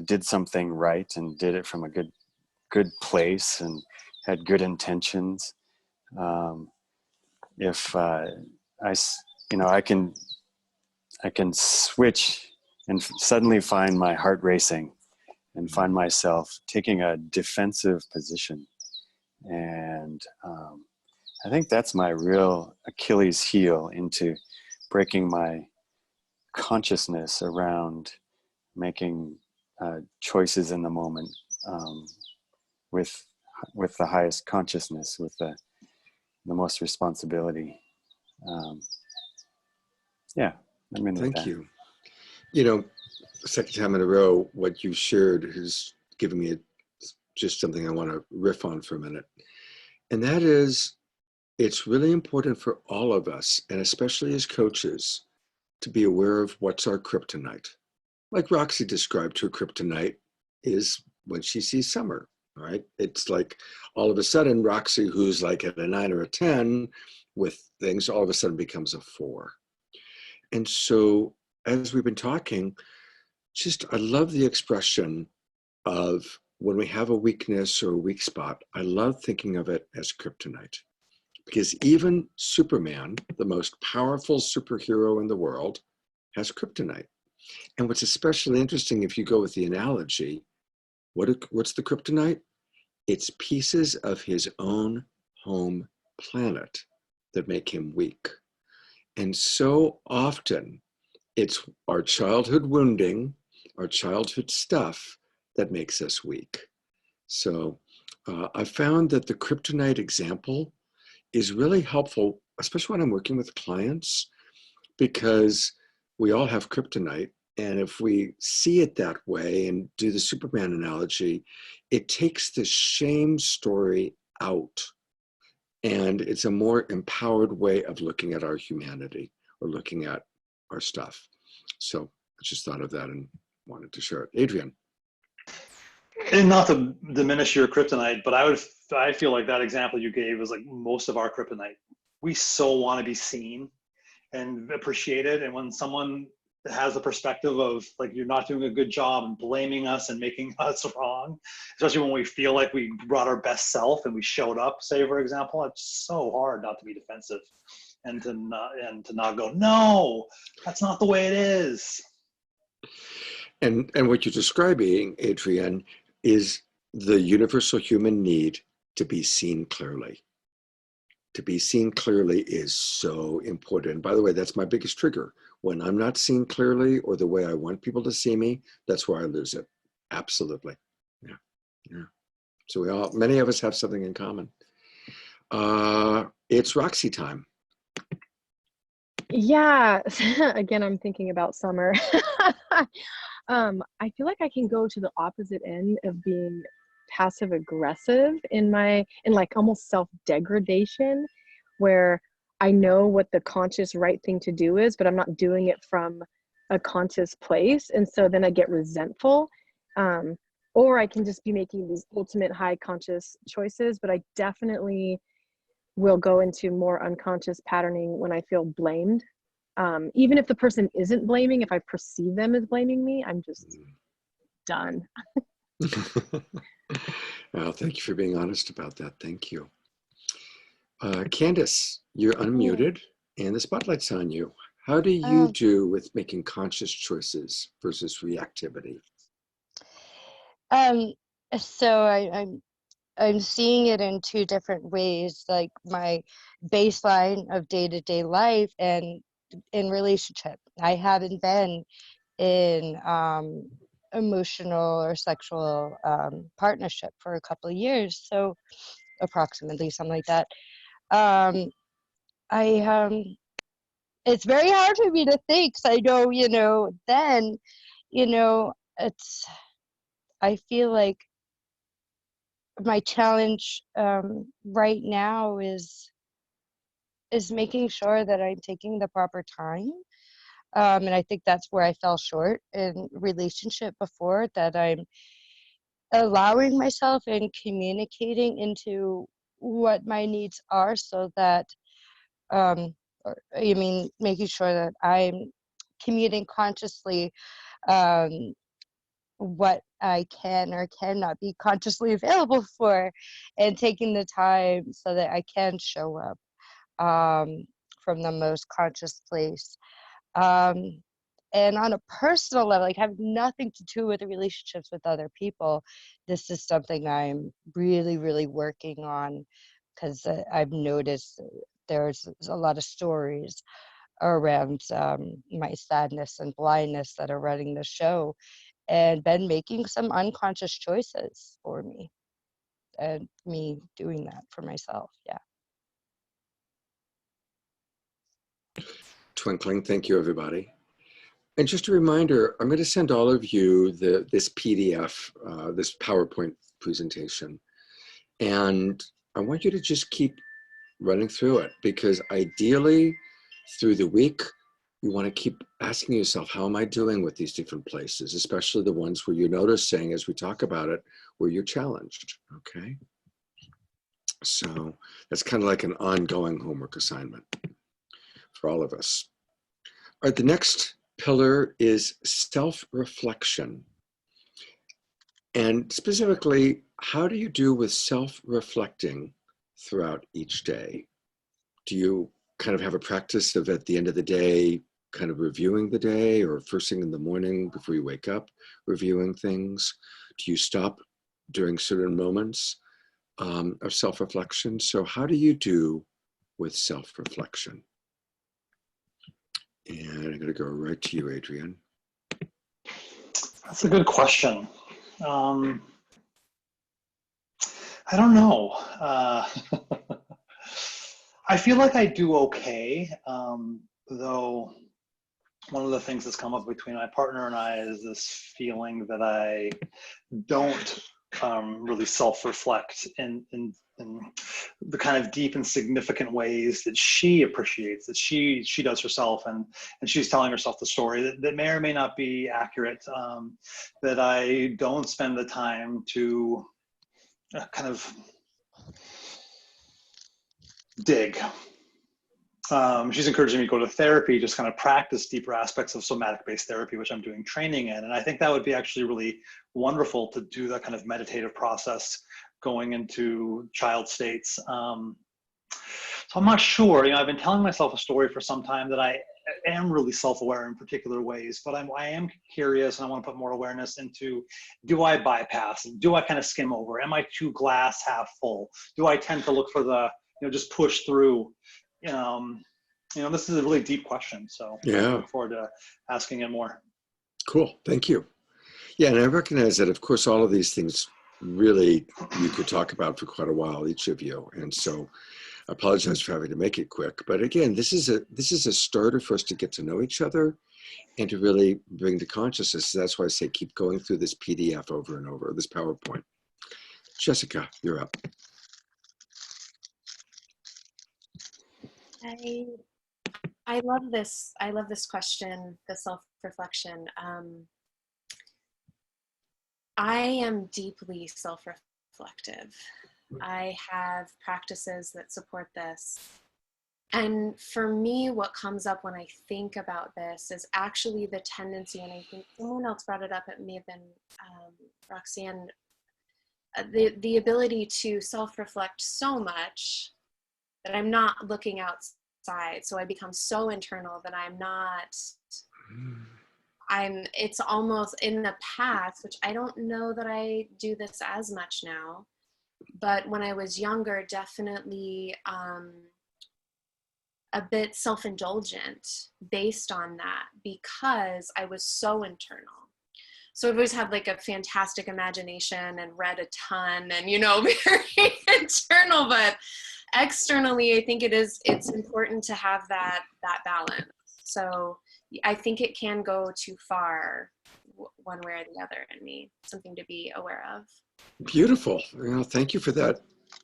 did something right and did it from a good place and had good intentions. If I can switch and suddenly find my heart racing and find myself taking a defensive position. And I think that's my real Achilles heel into breaking my consciousness around making choices in the moment with the highest consciousness, with the most responsibility. Yeah, I'm in with that. Thank you. You know, second time in a row, what you shared has given me just something I want to riff on for a minute. And that is, it's really important for all of us, and especially as coaches, to be aware of what's our kryptonite. Like Roxy described, her kryptonite is when she sees summer, right? It's like all of a sudden, Roxy, who's like at a 9 or a 10 with things, all of a sudden becomes a 4. And so as we've been talking, I love the expression of when we have a weakness or a weak spot, I love thinking of it as kryptonite. because even Superman, the most powerful superhero in the world, has kryptonite. And what's especially interesting, if you go with the analogy, what's the kryptonite? It's pieces of his own home planet that make him weak. And so often it's our childhood wounding, our childhood stuff that makes us weak. So I found that the kryptonite example is really helpful, especially when I'm working with clients, because we all have kryptonite. And if we see it that way and do the Superman analogy, it takes the shame story out. And it's a more empowered way of looking at our humanity or looking at our stuff. So I just thought of that and wanted to share it. Adrian. And not to diminish your kryptonite, but I feel like that example you gave is like most of our kryptonite. We so want to be seen and appreciated. And when someone has the perspective of like, you're not doing a good job and blaming us and making us wrong, especially when we feel like we brought our best self and we showed up, say, for example, it's so hard not to be defensive and to not go, no, that's not the way it is. And what you're describing, Adrian, is the universal human need to be seen clearly. To be seen clearly is so important. By the way, that's my biggest trigger. When I'm not seen clearly or the way I want people to see me, that's where I lose it. Absolutely. Yeah. So many of us have something in common. It's Roxy time. Yeah. Again, I'm thinking about summer. I feel like I can go to the opposite end of being passive aggressive in like almost self-degradation, where I know what the conscious right thing to do is, but I'm not doing it from a conscious place. And so then I get resentful. Or I can just be making these ultimate high conscious choices, but I definitely will go into more unconscious patterning when I feel blamed. Even if the person isn't blaming, if I perceive them as blaming me, I'm just done. Well, thank you for being honest about that. Thank you. Candace, you're unmuted and the spotlight's on you. How do you do with making conscious choices versus reactivity? So I'm seeing it in two different ways, like my baseline of day-to-day life and in relationship. I haven't been in emotional or sexual partnership for a couple of years, so approximately something like that. It's very hard for me to think, because I know, then, I feel like my challenge right now is making sure that I'm taking the proper time. And I think that's where I fell short in relationship before, that I'm allowing myself and communicating into what my needs are, so that, making sure that I'm communicating consciously what I can or cannot be consciously available for, and taking the time so that I can show up from the most conscious place. And on a personal level, like having nothing to do with the relationships with other people, this is something I'm really, really working on, because I've noticed there's a lot of stories around my sadness and blindness that are running the show, and been making some unconscious choices for me, and me doing that for myself. Yeah. Twinkling, thank you, everybody. And just a reminder, I'm going to send all of you this PDF, this PowerPoint presentation. And I want you to just keep running through it, because ideally through the week, you want to keep asking yourself, how am I doing with these different places, especially the ones where you're noticing, as we talk about it, where you're challenged, okay? So that's kind of like an ongoing homework assignment for all of us. All right, the next pillar is self-reflection. And specifically, how do you do with self-reflecting throughout each day? do you kind of have a practice of at the end of the day, kind of reviewing the day, or first thing in the morning before you wake up, reviewing things? Do you stop during certain moments of self-reflection? So how do you do with self-reflection? And I'm going to go right to you, Adrian. That's a good question. I don't know. I feel like I do okay, though one of the things that's come up between my partner and I is this feeling that I don't really self-reflect in the kind of deep and significant ways that she appreciates, that she does herself, and she's telling herself the story that may or may not be accurate, that I don't spend the time to kind of dig. She's encouraging me to go to therapy, just kind of practice deeper aspects of somatic-based therapy, which I'm doing training in. And I think that would be actually really wonderful to do that kind of meditative process going into child states. So I'm not sure. You know, I've been telling myself a story for some time that I am really self-aware in particular ways, but I am curious, and I want to put more awareness into, do I bypass? Do I kind of skim over? Am I too glass half full? Do I tend to look for the, just push through? This is a really deep question, so Yeah. I look forward to asking it more. Cool. Thank you. Yeah, and I recognize that, of course, all of these things really you could talk about for quite a while, each of you. And so I apologize for having to make it quick. But again, this is a starter for us to get to know each other and to really bring to consciousness. That's why I say keep going through this PDF over and over, this PowerPoint. Jessica, you're up. I love this. I love this question, the self-reflection. I am deeply self-reflective. I have practices that support this. And for me, what comes up when I think about this is actually the tendency, and I think someone else brought it up, it may have been Roxanne, the ability to self-reflect so much that I'm not looking outside. So I become so internal that it's almost in the past, which I don't know that I do this as much now, but when I was younger, definitely a bit self-indulgent based on that, because I was so internal. So I've always had like a fantastic imagination and read a ton and, very internal, but externally, I think it's important to have that balance. So I think it can go too far one way or the other in me, something to be aware of. Beautiful. Thank you for that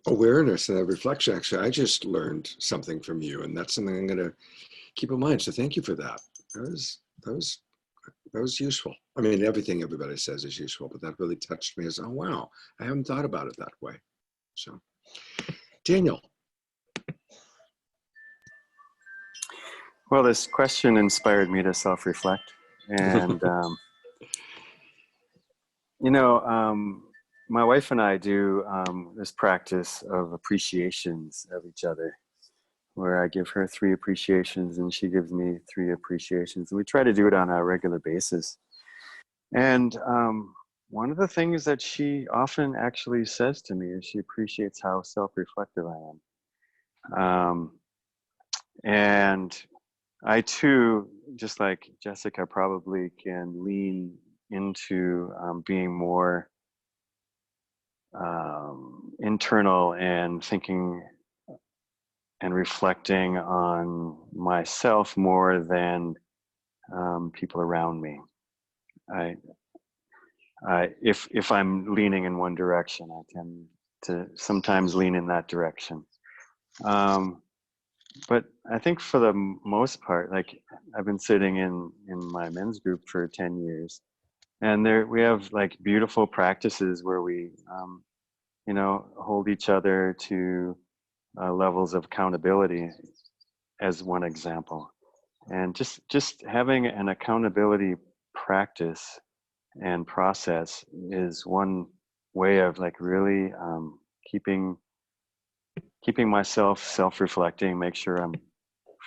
awareness and that reflection. Actually, I just learned something from you, and that's something I'm going to keep in mind. So thank you for that. That was useful. I mean, everything everybody says is useful, but that really touched me as, oh, wow, I haven't thought about it that way. So, Daniel. Well, this question inspired me to self-reflect. And, my wife and I do this practice of appreciations of each other, where I give her 3 appreciations and she gives me 3 appreciations. And we try to do it on a regular basis. And one of the things that she often actually says to me is she appreciates how self-reflective I am. And I too, just like Jessica, probably can lean into being more internal and thinking and reflecting on myself more than people around me. If I'm leaning in one direction, I tend to sometimes lean in that direction. But I think for the most part, like I've been sitting in my men's group for 10 years, and we have like beautiful practices where we, hold each other to levels of accountability as one example. And just having an accountability practice and process is one way of like really keeping keeping myself self-reflecting, make sure I'm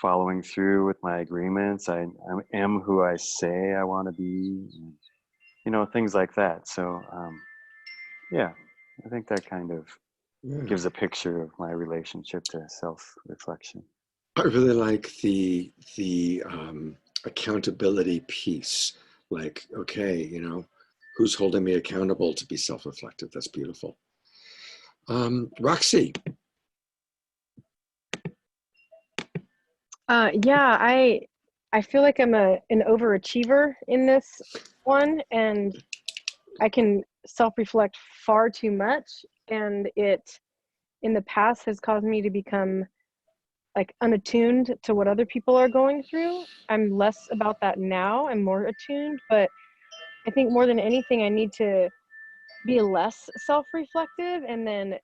following through with my agreements. I am who I say I want to be, and, you know, things like that. So yeah, I think that kind of Yeah. gives a picture of my relationship to self-reflection. I really like the accountability piece. Like, okay, you know, who's holding me accountable to be self-reflective? That's beautiful. Roxy. Yeah, I feel like I'm an overachiever in this one, and I can self-reflect far too much, and it in the past has caused me to become like unattuned to what other people are going through. I'm less about that now. I'm more attuned, but I think more than anything, I need to be less self-reflective and then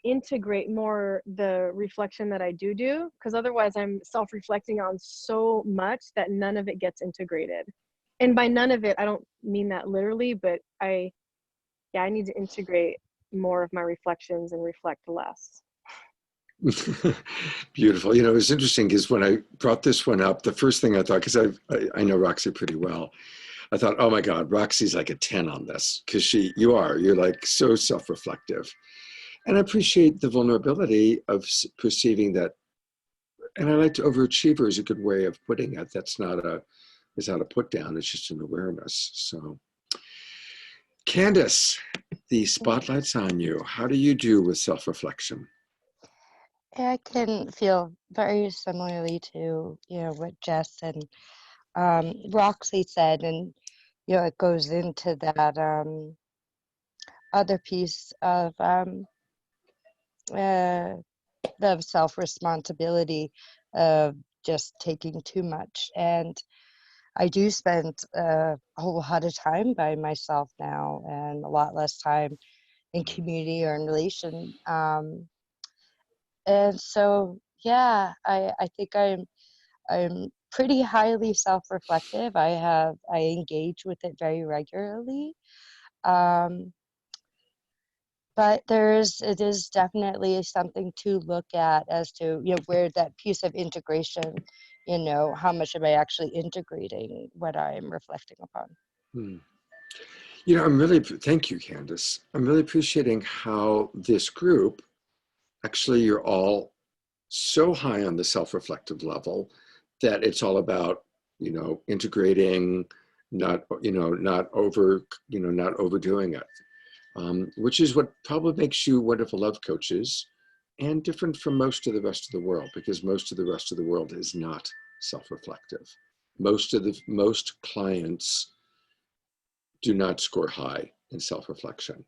integrate more the reflection that I do, because otherwise I'm self-reflecting on so much that none of it gets integrated. And by none of it, I don't mean that literally, but I need to integrate more of my reflections and reflect less. Beautiful. You know, it's interesting because when I brought this one up, the first thing I thought, because I know Roxy pretty well, I thought, oh my God, Roxy's like a 10 on this, because you're like so self-reflective. And I appreciate the vulnerability of perceiving that. And I like to overachiever is a good way of putting it. It's not a put down, it's just an awareness. So Candace, the spotlight's on you. How do you do with self-reflection? I can feel very similarly to, what Jess and Roxy said, and, it goes into that other piece of the self-responsibility of just taking too much. And I do spend a whole lot of time by myself now, and a lot less time in community or in relation. And so, yeah, I think I'm pretty highly self-reflective. I engage with it very regularly. But it is definitely something to look at as to, where that piece of integration, how much am I actually integrating what I'm reflecting upon? Hmm. Thank you, Candace. I'm really appreciating how this group, actually, you're all so high on the self-reflective level that it's all about, integrating, not overdoing it, which is what probably makes you wonderful love coaches and different from most of the rest of the world, because most of the rest of the world is not self-reflective. Most clients do not score high in self-reflection,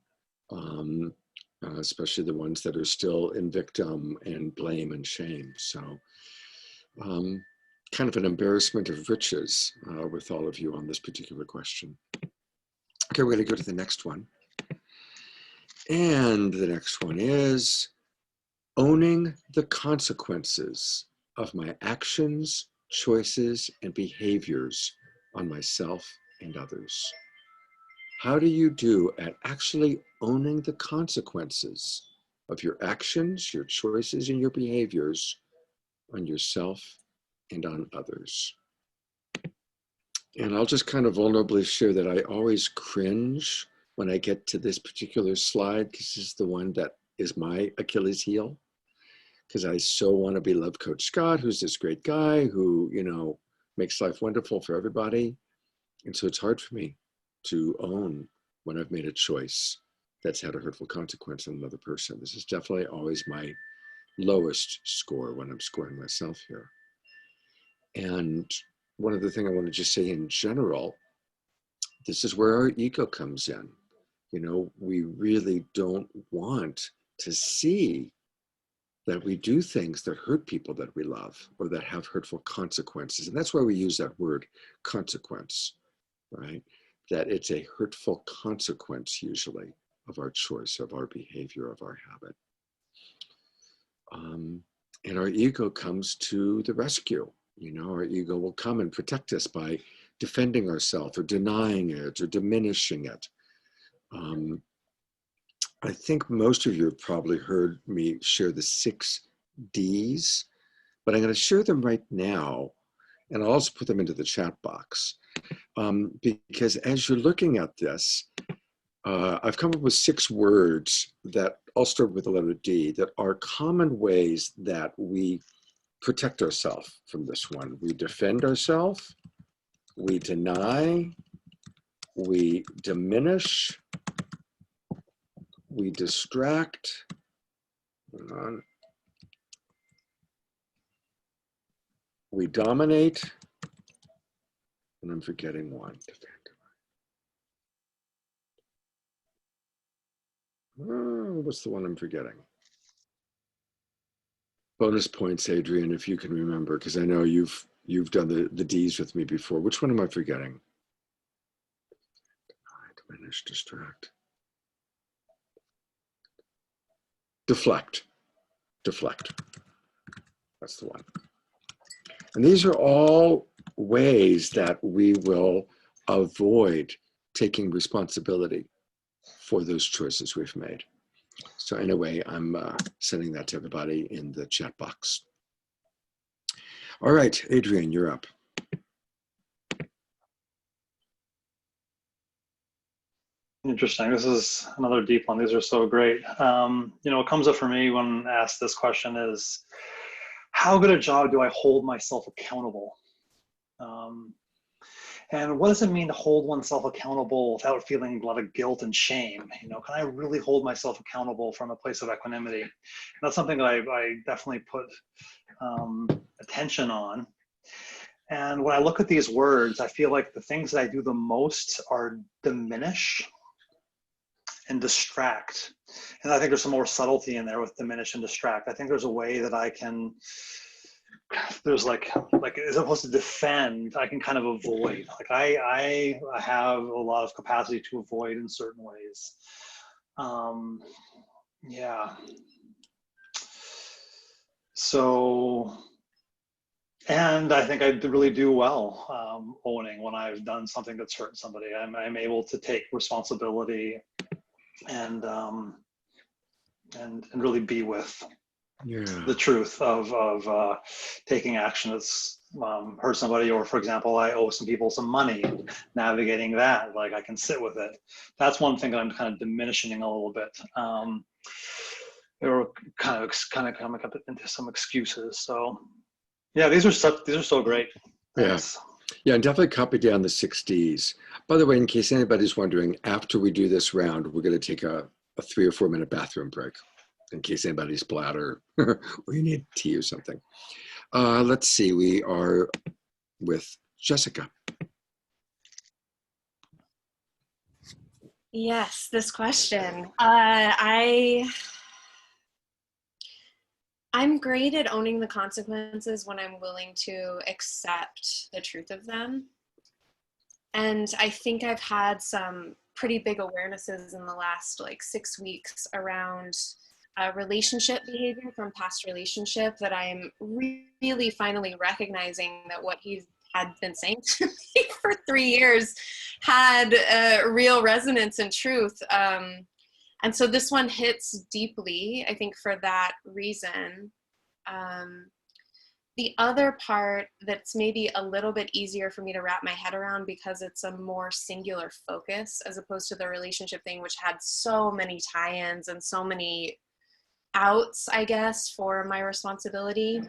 especially the ones that are still in victim and blame and shame. So kind of an embarrassment of riches with all of you on this particular question. Okay, we're going to go to the next one. And the next one is owning the consequences of my actions, choices, and behaviors on myself and others. How do you do at actually owning the consequences of your actions, your choices, and your behaviors on yourself and on others? And I'll just kind of vulnerably share that I always cringe when I get to this particular slide, because this is the one that is my Achilles heel, because I so want to be Love Coach Scott, who's this great guy who, makes life wonderful for everybody. And so it's hard for me to own when I've made a choice that's had a hurtful consequence on another person. This is definitely always my lowest score when I'm scoring myself here. And one other thing I want to just say in general, this is where our ego comes in. We really don't want to see that we do things that hurt people that we love or that have hurtful consequences. And that's why we use that word consequence, right? That it's a hurtful consequence usually of our choice, of our behavior, of our habit. And our ego comes to the rescue. Our ego will come and protect us by defending ourselves or denying it or diminishing it. I think most of you have probably heard me share the 6 Ds, but I'm going to share them right now, and I'll also put them into the chat box. Because as you're looking at this, I've come up with 6 words that all start with the letter D that are common ways that we protect ourselves from this one. We defend ourselves, we deny, we diminish, we distract, hang on, we dominate, and I'm forgetting one. What's the one I'm forgetting? Bonus points, Adrian, if you can remember, because I know you've done the D's with me before. Which one am I forgetting? Diminish, distract. Deflect. Deflect. That's the one. And these are all ways that we will avoid taking responsibility for those choices we've made. So anyway, I'm sending that to everybody in the chat box. All right, Adrian, you're up. Interesting. This is another deep one. These are so great. What comes up for me when asked this question is, how good a job do I hold myself accountable? And what does it mean to hold oneself accountable without feeling a lot of guilt and shame? Can I really hold myself accountable from a place of equanimity? And that's something that I definitely put attention on. And when I look at these words, I feel like the things that I do the most are diminish and distract. And I think there's some more subtlety in there with diminish and distract. I think there's a way that I can, there's like as opposed to defend, I can kind of avoid. Like I have a lot of capacity to avoid in certain ways. Yeah. So, and I think I really do well owning when I've done something that's hurt somebody. I'm able to take responsibility and really be with the truth of taking action that's hurt somebody, or for example, I owe some people some money, navigating that, like I can sit with it. That's one thing that I'm kind of diminishing a little bit. Or kind of coming up into some excuses. So yeah, these are so great. Thanks. Yeah, and definitely copy down the 6 Ds. By the way, in case anybody's wondering, after we do this round, we're going to take a 3 or 4 minute bathroom break, in case anybody's bladder or you need tea or something. Let's see, we are with Jessica. Yes, this question. I'm great at owning the consequences when I'm willing to accept the truth of them. And I think I've had some pretty big awarenesses in the last 6 weeks around relationship behavior from past relationship that I'm really finally recognizing that what he had been saying to me for 3 years had real resonance and truth. And so this one hits deeply, I think, for that reason. The other part that's maybe a little bit easier for me to wrap my head around because it's a more singular focus as opposed to the relationship thing, which had so many tie-ins and so many outs, I guess, for my responsibility,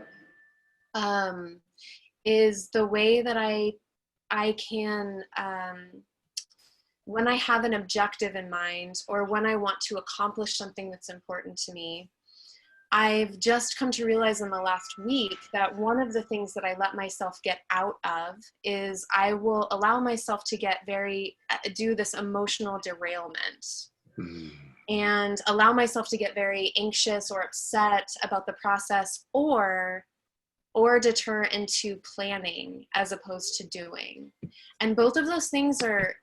is the way that I can, when I have an objective in mind or when I want to accomplish something that's important to me, I've just come to realize in the last week that one of the things that I let myself get out of is I will allow myself to get do this emotional derailment and allow myself to get very anxious or upset about the process or deter into planning as opposed to doing. And both of those things are,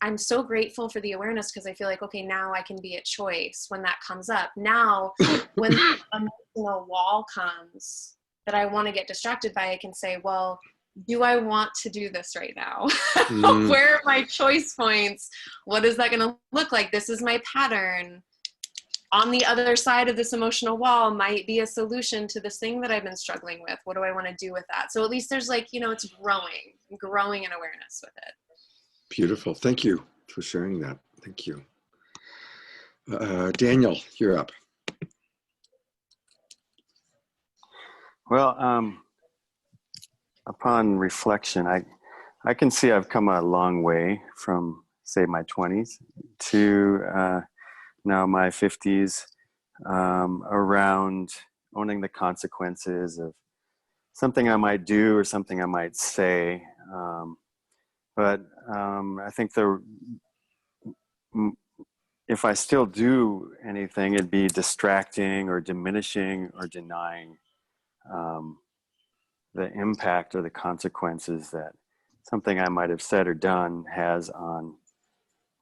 I'm so grateful for the awareness because I feel like, okay, now I can be at choice when that comes up. Now, when the emotional wall comes that I want to get distracted by, I can say, well, do I want to do this right now? Mm. Where are my choice points? What is that going to look like? This is my pattern. On the other side of this emotional wall might be a solution to this thing that I've been struggling with. What do I want to do with that? So at least there's like, you know, it's growing in awareness with it. Beautiful. Thank you for sharing that. Thank you. Daniel, you're up. Well, upon reflection, I can see I've come a long way from, say, my 20s to now my 50s, around owning the consequences of something I might do or something I might say. But I think if I still do anything, it'd be distracting or diminishing or denying the impact or the consequences that something I might have said or done has on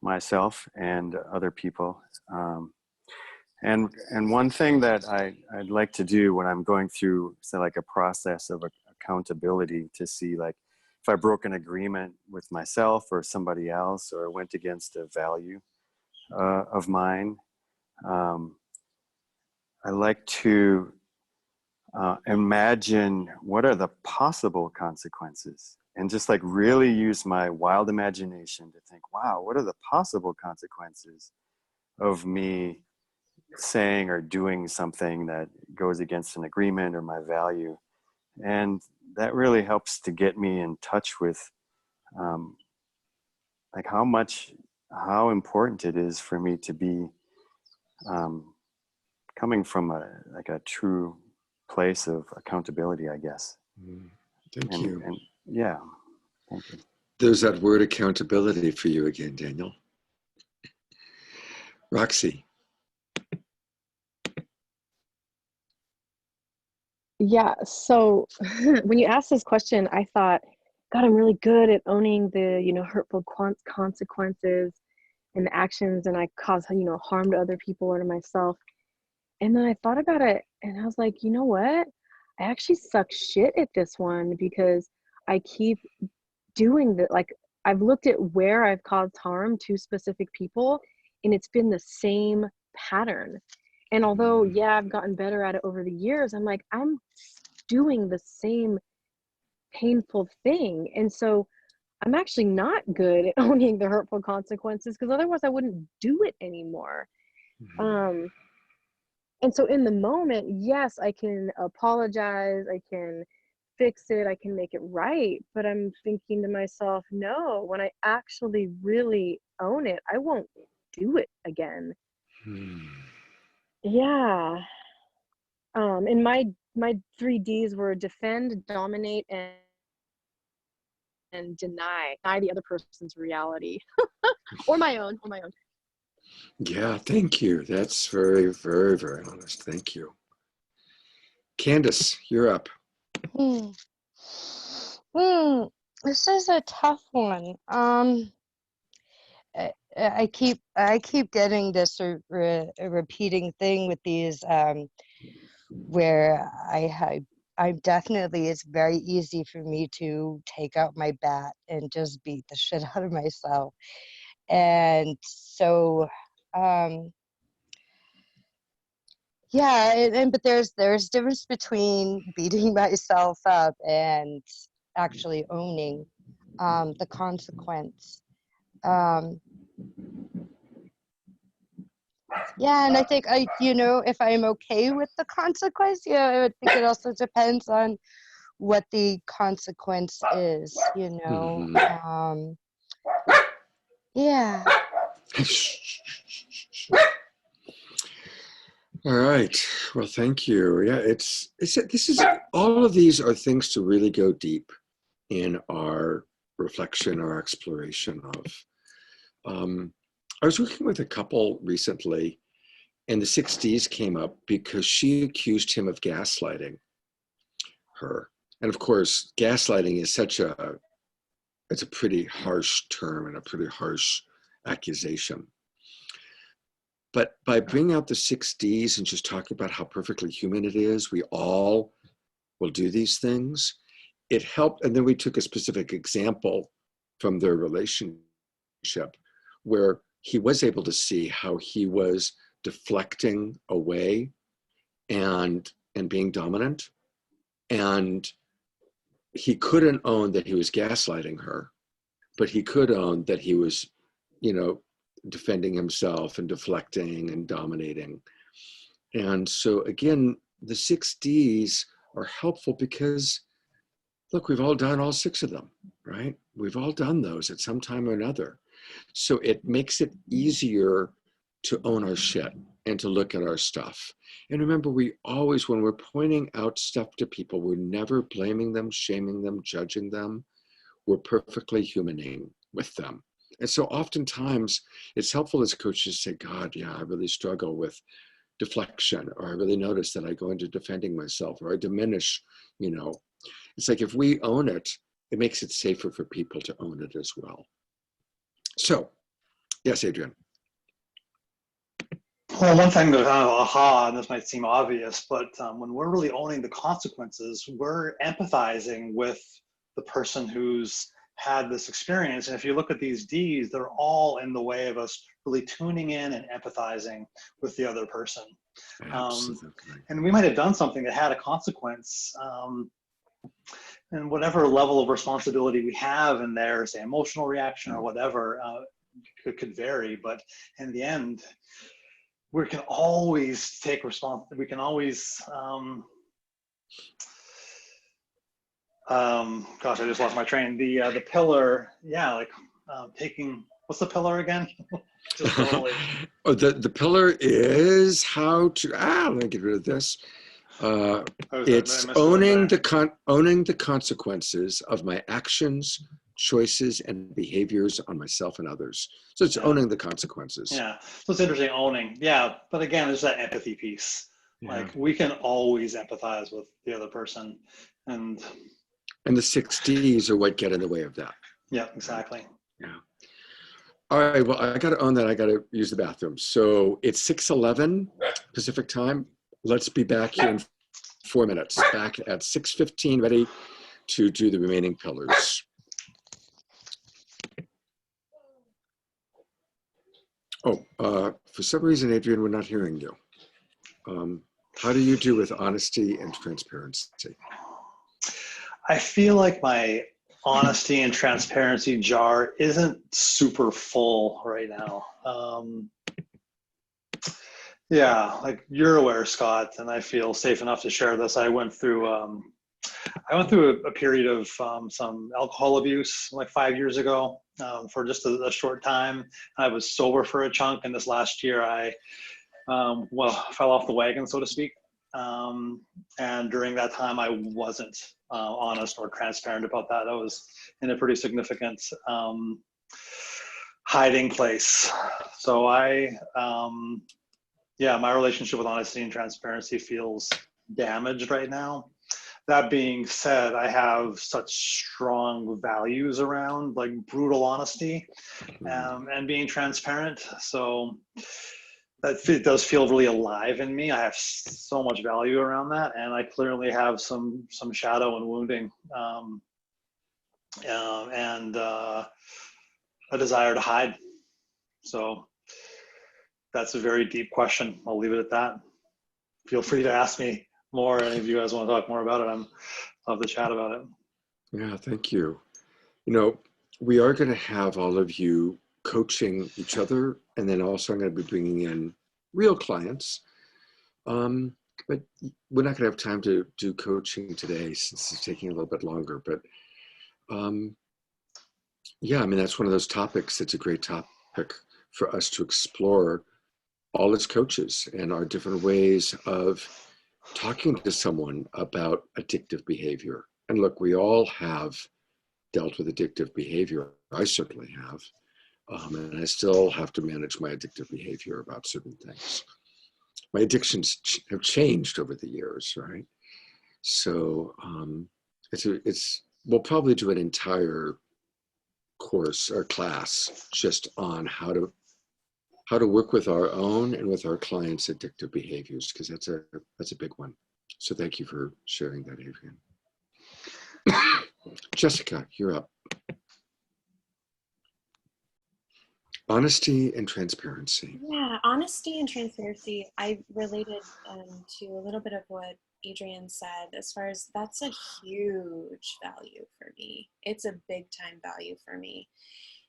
myself and other people. And one thing that I'd like to do when I'm going through, say, like a process of accountability, to see like if I broke an agreement with myself or somebody else, or went against a value of mine, I like to imagine what are the possible consequences, and just like really use my wild imagination to think, wow, what are the possible consequences of me saying or doing something that goes against an agreement or my value. And that really helps to get me in touch with like how important it is for me to be coming from a true place of accountability, I guess. Thank you. And yeah, thank you. There's that word accountability for you again, Daniel. Roxy. Yeah, so when you asked this question, I thought, God, I'm really good at owning the, hurtful consequences and the actions, and I cause, harm to other people or to myself. And then I thought about it, and I was like, you know what? I actually suck shit at this one, because I keep doing that. Like, I've looked at where I've caused harm to specific people, and it's been the same pattern. And although, yeah, I've gotten better at it over the years, I'm like, I'm doing the same painful thing. And so I'm actually not good at owning the hurtful consequences, because otherwise I wouldn't do it anymore. And so in the moment, yes, I can apologize, I can fix it, I can make it right. But I'm thinking to myself, no, when I actually really own it, I won't do it again. Yeah. And my 3Ds were defend, dominate, and deny the other person's reality. or my own. Yeah, thank you. That's very, very, very honest. Thank you. Candace, you're up. This is a tough one. I keep getting this repeating thing with these, where I definitely, it's very easy for me to take out my bat and just beat the shit out of myself. And so, yeah, but there's difference between beating myself up and actually owning the consequence. Yeah, and I think if I'm okay with the consequence, I think it also depends on what the consequence is, yeah. All right. Well, thank you. Yeah, all of these are things to really go deep in our reflection, our exploration of. I was working with a couple recently, and the 6Ds came up because she accused him of gaslighting her. And of course, gaslighting is it's a pretty harsh term and a pretty harsh accusation. But by bringing out the 6Ds and just talking about how perfectly human it is, we all will do these things. it helped. And then we took a specific example from their relationship where he was able to see how he was deflecting away and being dominant. And he couldn't own that he was gaslighting her, but he could own that he was, you know, defending himself and deflecting and dominating. And so again, the 6 Ds are helpful because, look, we've all done all 6 of them, right? We've all done those at some time or another. So it makes it easier to own our shit and to look at our stuff. And remember, we always, when we're pointing out stuff to people, we're never blaming them, shaming them, judging them. We're perfectly humaning with them. And so oftentimes it's helpful as coaches to say, God, yeah, I really struggle with deflection, or I really notice that I go into defending myself, or I diminish, you know. It's like if we own it, it makes it safer for people to own it as well. So, yes, Adrian. Well, one thing that kind of aha, and this might seem obvious, but when we're really owning the consequences, we're empathizing with the person who's had this experience. And if you look at these Ds, they're all in the way of us really tuning in and empathizing with the other person. And we might have done something that had a consequence. And whatever level of responsibility we have in there, say emotional reaction or whatever, it could vary. But in the end, we can always take responsibility. We can always, gosh, I just lost my train. The pillar, yeah, like taking, what's the pillar again? Just totally. Oh, the pillar is how to, let me get rid of this. It's owning the consequences of my actions, choices, and behaviors on myself and others. So it's owning the consequences. Yeah, so it's interesting, owning. Yeah, but again, there's that empathy piece. Yeah. Like we can always empathize with the other person, and the 6 Ds are what get in the way of that. Yeah, exactly. Yeah. All right, well, I got to own that. I got to use the bathroom. So it's 6:11 Pacific time. Let's be back here in 4 minutes. Back at 6:15, ready to do the remaining pillars. Oh, for some reason, Adrian, we're not hearing you. How do you do with honesty and transparency? I feel like my honesty and transparency jar isn't super full right now. Yeah, like you're aware, Scott, and I feel safe enough to share this. I went through a period of some alcohol abuse like 5 years ago for just a short time. I was sober for a chunk, and this last year I fell off the wagon, so to speak. And during that time, I wasn't honest or transparent about that. I was in a pretty significant hiding place. So my relationship with honesty and transparency feels damaged right now. That being said, I have such strong values around like brutal honesty and being transparent. So it does feel really alive in me. I have so much value around that, and I clearly have some shadow and wounding, and a desire to hide. So that's a very deep question. I'll leave it at that. Feel free to ask me more. Any of you guys want to talk more about it? I'd love to chat about it. Yeah, thank you. You know, we are going to have all of you coaching each other, and then also I'm going to be bringing in real clients. But we're not going to have time to do coaching today since it's taking a little bit longer. But yeah, I mean, that's one of those topics. It's a great topic for us to explore all as coaches and our different ways of talking to someone about addictive behavior. And look, we all have dealt with addictive behavior. I certainly have. And I still have to manage my addictive behavior about certain things. My addictions have changed over the years, right? So we'll probably do an entire course or class just on how to work with our own and with our clients' addictive behaviors, because that's a big one. So thank you for sharing that, Adrian. Jessica, you're up. Honesty and transparency. Yeah, honesty and transparency. I related to a little bit of what Adrian said, as far as that's a huge value for me. It's a big time value for me.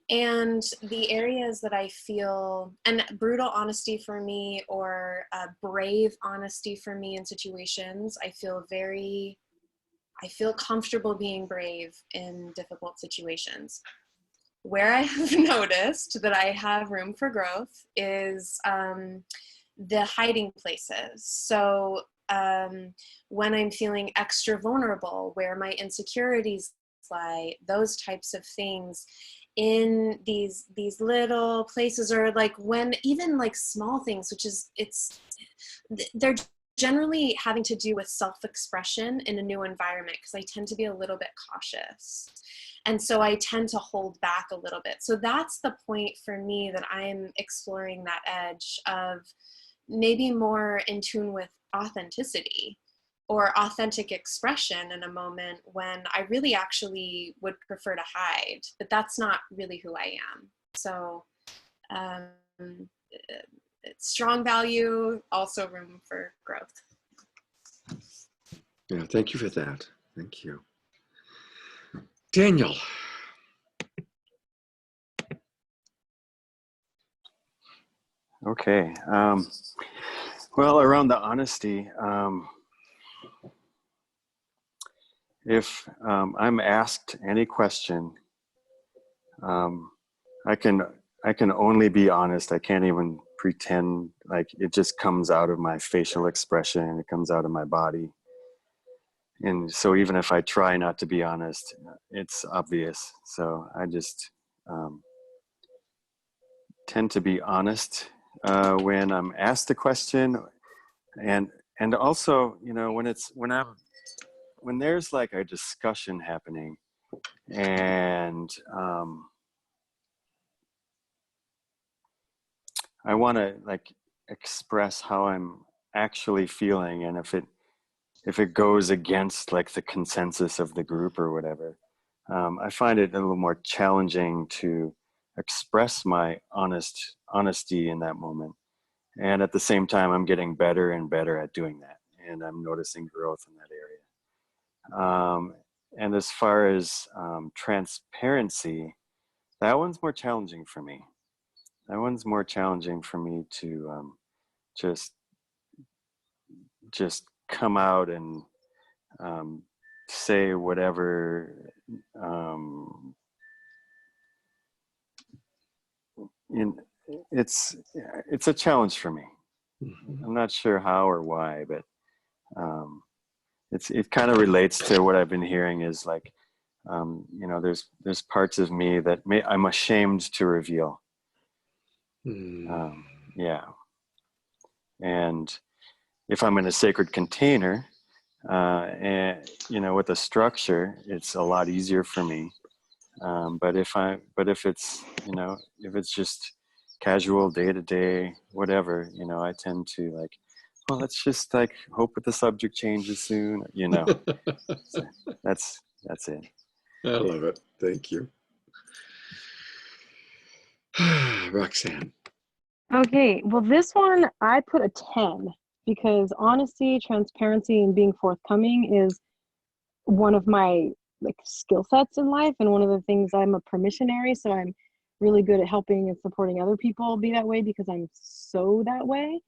And the areas that I feel, and brutal honesty for me, or brave honesty for me in situations, I feel comfortable being brave in difficult situations. Where I have noticed that I have room for growth is the hiding places. So when I'm feeling extra vulnerable, where my insecurities lie, those types of things, in these little places, or like when even like small things, which is they're generally having to do with self-expression in a new environment, because I tend to be a little bit cautious. And so I tend to hold back a little bit. So that's the point for me, that I'm exploring that edge of maybe more in tune with authenticity or authentic expression in a moment when I really actually would prefer to hide, but that's not really who I am. So strong value, also room for growth. Yeah, thank you for that. Thank you. Daniel. Okay. Well, around the honesty, if I'm asked any question, I can only be honest. I can't even pretend. Like, it just comes out of my facial expression. It comes out of my body. And so even if I try not to be honest, it's obvious. So I just tend to be honest when I'm asked a question, and also, you know, when there's like a discussion happening, and I want to like express how I'm actually feeling, and if it goes against like the consensus of the group or whatever, I find it a little more challenging to express my honesty in that moment. And at the same time, I'm getting better and better at doing that, and I'm noticing growth in that area. And as far as transparency, that one's more challenging for me. That one's more challenging for me to just come out and say whatever. It's a challenge for me. Mm-hmm. I'm not sure how or why, but it kind of relates to what I've been hearing, is like, you know, there's parts of me that I'm ashamed to reveal. Yeah. And if I'm in a sacred container, and you know, with a structure, it's a lot easier for me. But if it's, you know, if it's just casual, day to day, whatever, you know, I tend to like, well, let's just like hope that the subject changes soon, you know. So that's it. I love it. Thank you. Roxanne. Okay, well, this one I put a 10 because honesty, transparency, and being forthcoming is one of my like skill sets in life, and one of the things, I'm a permissionary, so I'm really good at helping and supporting other people be that way because I'm so that way.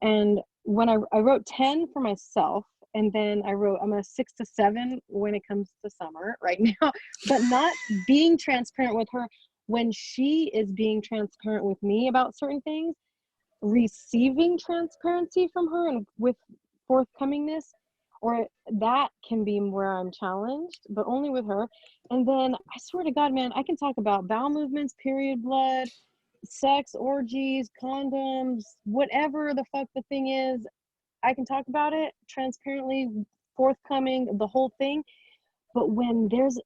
And when I wrote 10 for myself, and then I wrote I'm a 6 to 7 when it comes to Summer right now, but not being transparent with her when she is being transparent with me about certain things, receiving transparency from her and with forthcomingness, or that can be where I'm challenged, but only with her. And then I swear to God, man, I can talk about bowel movements, period blood, sex, orgies, condoms, whatever the fuck the thing is. I can talk about it transparently, forthcoming, the whole thing. But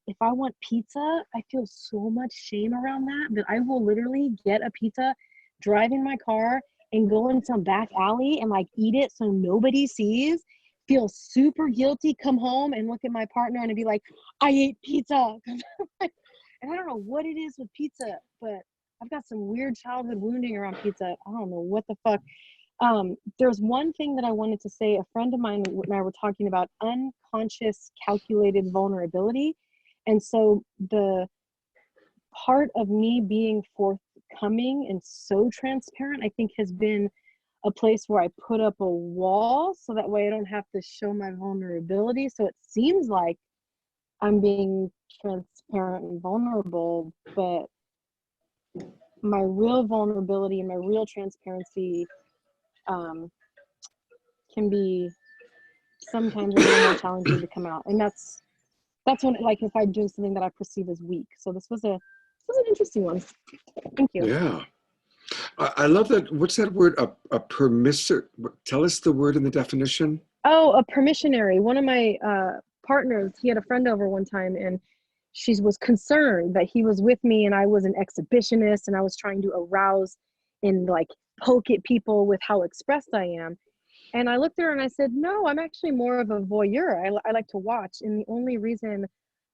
if I want pizza, I feel so much shame around that I will literally get a pizza, drive in my car, and go in some back alley and like eat it so nobody sees, feel super guilty, come home and look at my partner and be like, I ate pizza. And I don't know what it is with pizza, but I've got some weird childhood wounding around pizza. I don't know what the fuck. There's one thing that I wanted to say. A friend of mine and I were talking about unconscious calculated vulnerability. And so the part of me being forthcoming and so transparent, I think, has been a place where I put up a wall so that way I don't have to show my vulnerability. So it seems like I'm being transparent and vulnerable, but my real vulnerability and my real transparency can be sometimes a little more challenging to come out. And that's when, like, if I'm doing something that I perceive as weak. So this was an interesting one. Thank you. Yeah. I love that. What's that word? A permissive. Tell us the word in the definition. Oh, a permissionary. One of my partners, he had a friend over one time, and she was concerned that he was with me and I was an exhibitionist and I was trying to arouse and like poke at people with how expressed I am. And I looked at her and I said, no, I'm actually more of a voyeur. I like to watch. And the only reason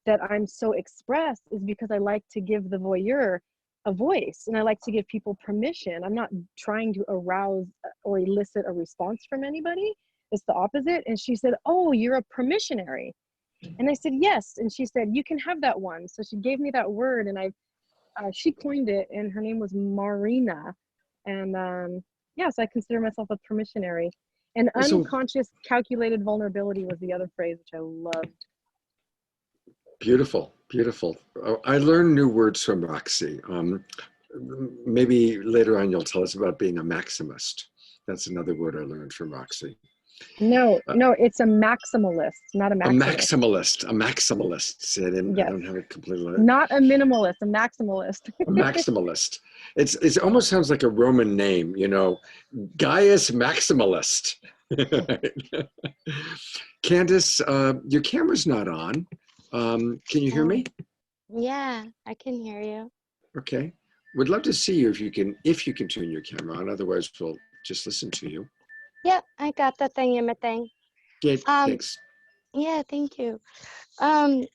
that I'm so expressed is because I like to give the voyeur a voice and I like to give people permission. I'm not trying to arouse or elicit a response from anybody. It's the opposite. And she said, oh, you're a permissionary. And I said, yes. And she said, you can have that one. So she gave me that word and she coined it and her name was Marina. And yes, I consider myself a permissionary. And unconscious calculated vulnerability was the other phrase, which I loved. Beautiful, beautiful. I learned new words from Roxy. Maybe later on you'll tell us about being a maximist. That's another word I learned from Roxy. No, it's a maximalist, not a maximalist. A maximalist. I don't have it completely. Not a minimalist, a maximalist. A maximalist. It almost sounds like a Roman name, Gaius Maximalist. Candace, your camera's not on. Can you hear me? Yeah, I can hear you. Okay. Would love to see you if you can turn your camera on. Otherwise, we'll just listen to you. Yep, I got the thing in my thing. Okay, thanks. Yeah, thank you. I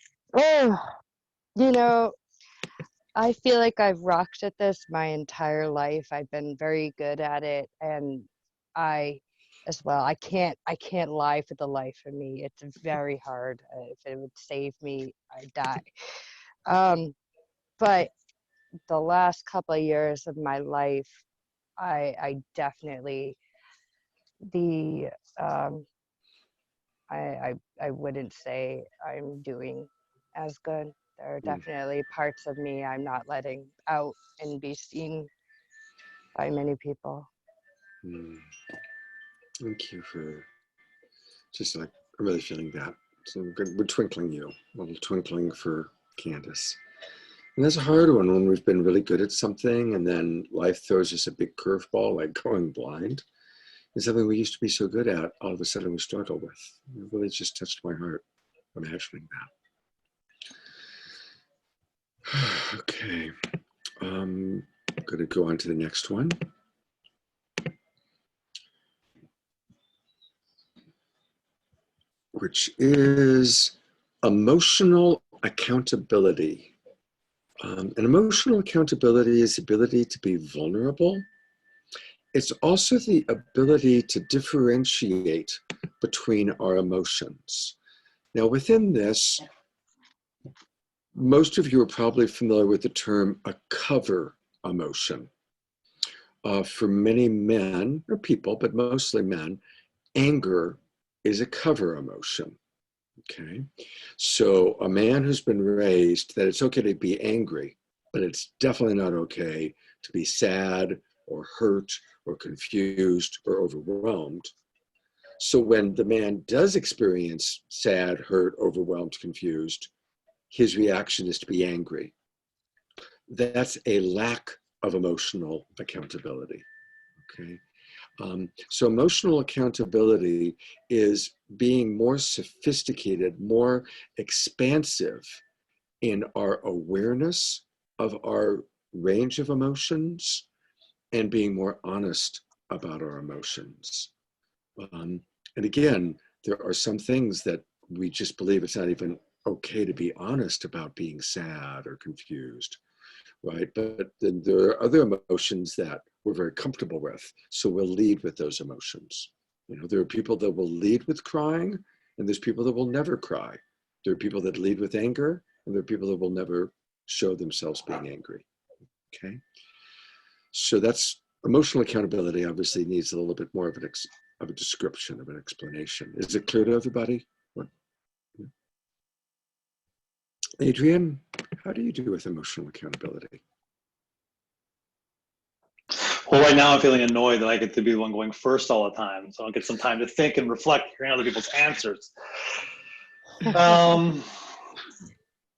feel like I've rocked at this my entire life. I've been very good at it, and I can't lie for the life of me. It's very hard. If it would save me, I'd die. But the last couple of years of my life, I definitely I wouldn't say I'm doing as good. There are definitely parts of me I'm not letting out and be seen by many people. Thank you for just like really feeling that. So we're twinkling you, a little twinkling for Candace. And that's a hard one when we've been really good at something and then life throws us a big curveball like going blind. It's something we used to be so good at, all of a sudden we struggle with. It really just touched my heart imagining that. Okay, I'm going to go on to the next one. Which is emotional accountability. And emotional accountability is the ability to be vulnerable. It's also the ability to differentiate between our emotions. Now, within this, most of you are probably familiar with the term a cover emotion. For many men, or people, but mostly men, anger is a cover emotion. Okay, so a man who's been raised that it's okay to be angry, but it's definitely not okay to be sad or hurt or confused or overwhelmed. So when the man does experience sad, hurt, overwhelmed, confused, his reaction is to be angry. That's a lack of emotional accountability. Okay. So emotional accountability is being more sophisticated, more expansive in our awareness of our range of emotions and being more honest about our emotions. And again, there are some things that we just believe it's not even okay to be honest about being sad or confused, right? But then there are other emotions that we're very comfortable with. So we'll lead with those emotions. You know, there are people that will lead with crying, and there's people that will never cry. There are people that lead with anger, and there are people that will never show themselves being angry. Okay. So that's emotional accountability. Obviously needs a little bit more of a description, of an explanation. Is it clear to everybody? What? Adrian, how do you do with emotional accountability? Well, right now I'm feeling annoyed that I get to be the one going first all the time. So I'll get some time to think and reflect, hearing other people's answers.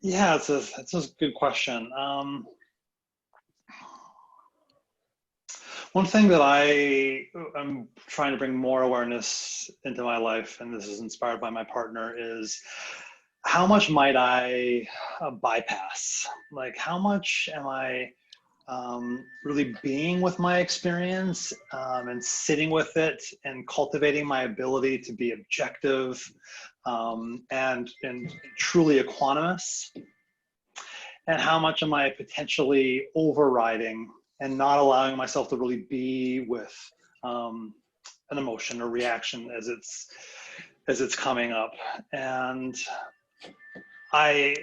Yeah, it's a good question. One thing that I'm trying to bring more awareness into my life, and this is inspired by my partner, is how much might I bypass? Like, how much am I really being with my experience and sitting with it and cultivating my ability to be objective and truly equanimous? And how much am I potentially overriding and not allowing myself to really be with an emotion or reaction as it's coming up? And I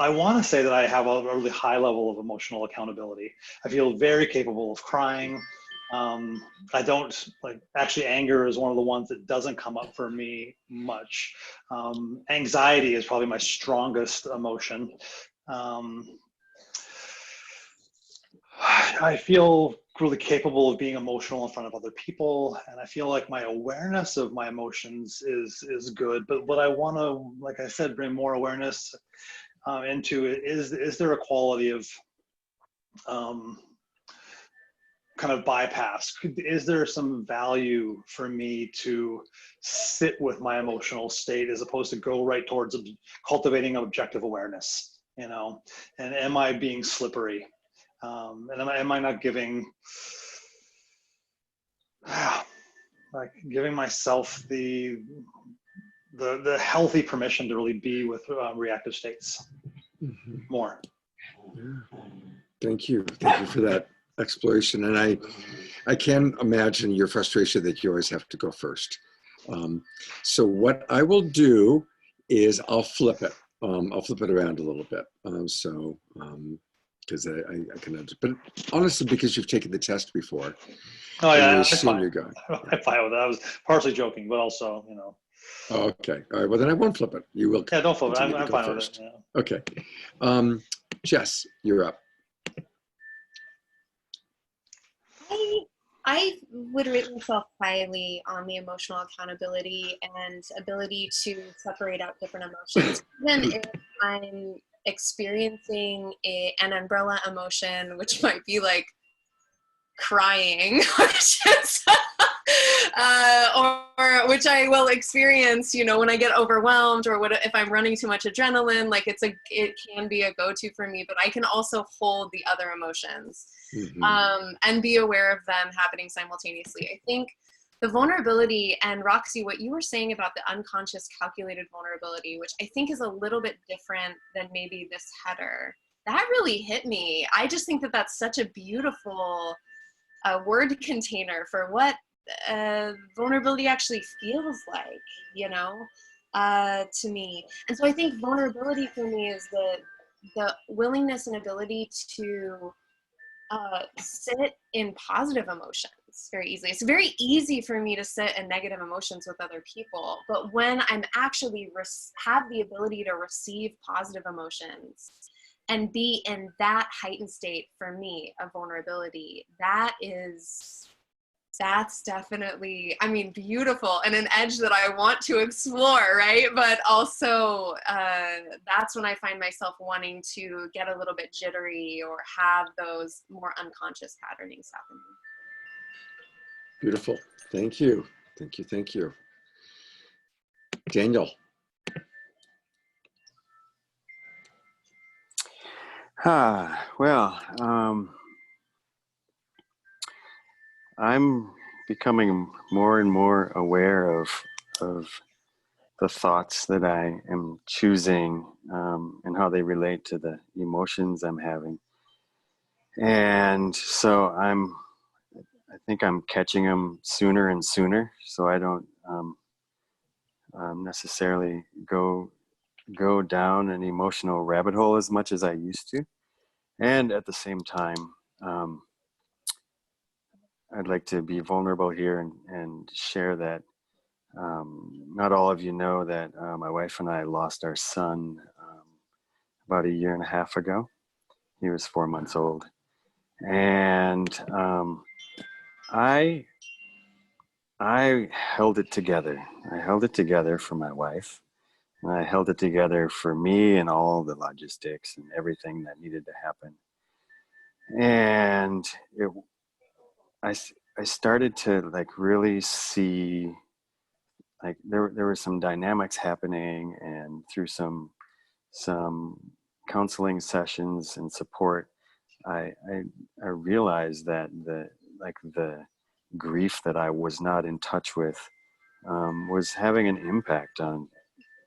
want to say that I have a really high level of emotional accountability. I feel very capable of crying. I don't actually, anger is one of the ones that doesn't come up for me much. Anxiety is probably my strongest emotion. I feel really capable of being emotional in front of other people, and I feel like my awareness of my emotions is good. But what I want to, like I said, bring more awareness into it is there a quality of kind of bypass? Is there some value for me to sit with my emotional state as opposed to go right towards cultivating objective awareness? You know, and am I being slippery? And am I not giving myself the healthy permission to really be with reactive states more? Yeah. Thank you for that exploration. And I can imagine your frustration that you always have to go first. So what I will do is I'll flip it. I'll flip it around a little bit. Because I can, but honestly, because you've taken the test before, oh yeah, I assume you're going. I'm fine with that. I was partially joking, but also, you know. Oh, okay. All right. Well, then I won't flip it. You will. Yeah, don't flip it. I'm go fine first. with it. Yeah. Okay. Jess, you're up. I would rate myself highly on the emotional accountability and ability to separate out different emotions. Even if I'm experiencing an umbrella emotion, which might be like crying, or which I will experience, you know, when I get overwhelmed, or if I'm running too much adrenaline, like it can be a go-to for me, but I can also hold the other emotions and be aware of them happening simultaneously. I think the vulnerability, and Roxy, what you were saying about the unconscious calculated vulnerability, which I think is a little bit different than maybe this header, that really hit me. I just think that that's such a beautiful word container for what vulnerability actually feels like, you know, to me. And so I think vulnerability for me is the willingness and ability to sit in positive emotions very easily. It's very easy for me to sit in negative emotions with other people, but when I'm actually have the ability to receive positive emotions and be in that heightened state, for me, of vulnerability, that's definitely, I mean, beautiful and an edge that I want to explore, right? But also, that's when I find myself wanting to get a little bit jittery or have those more unconscious patternings happening. Beautiful. Thank you. Thank you. Thank you. Daniel. Well, I'm becoming more and more aware of the thoughts that I am choosing, and how they relate to the emotions I'm having. And so I think I'm catching them sooner and sooner, so I don't necessarily go down an emotional rabbit hole as much as I used to. And at the same time, I'd like to be vulnerable here and share that not all of you know that my wife and I lost our son about 1.5 years ago. He was 4 months old. And I held it together. I held it together for my wife. And I held it together for me and all the logistics and everything that needed to happen. And I started to like really see, like there were some dynamics happening, and through some counseling sessions and support, I realized that the grief that I was not in touch with was having an impact on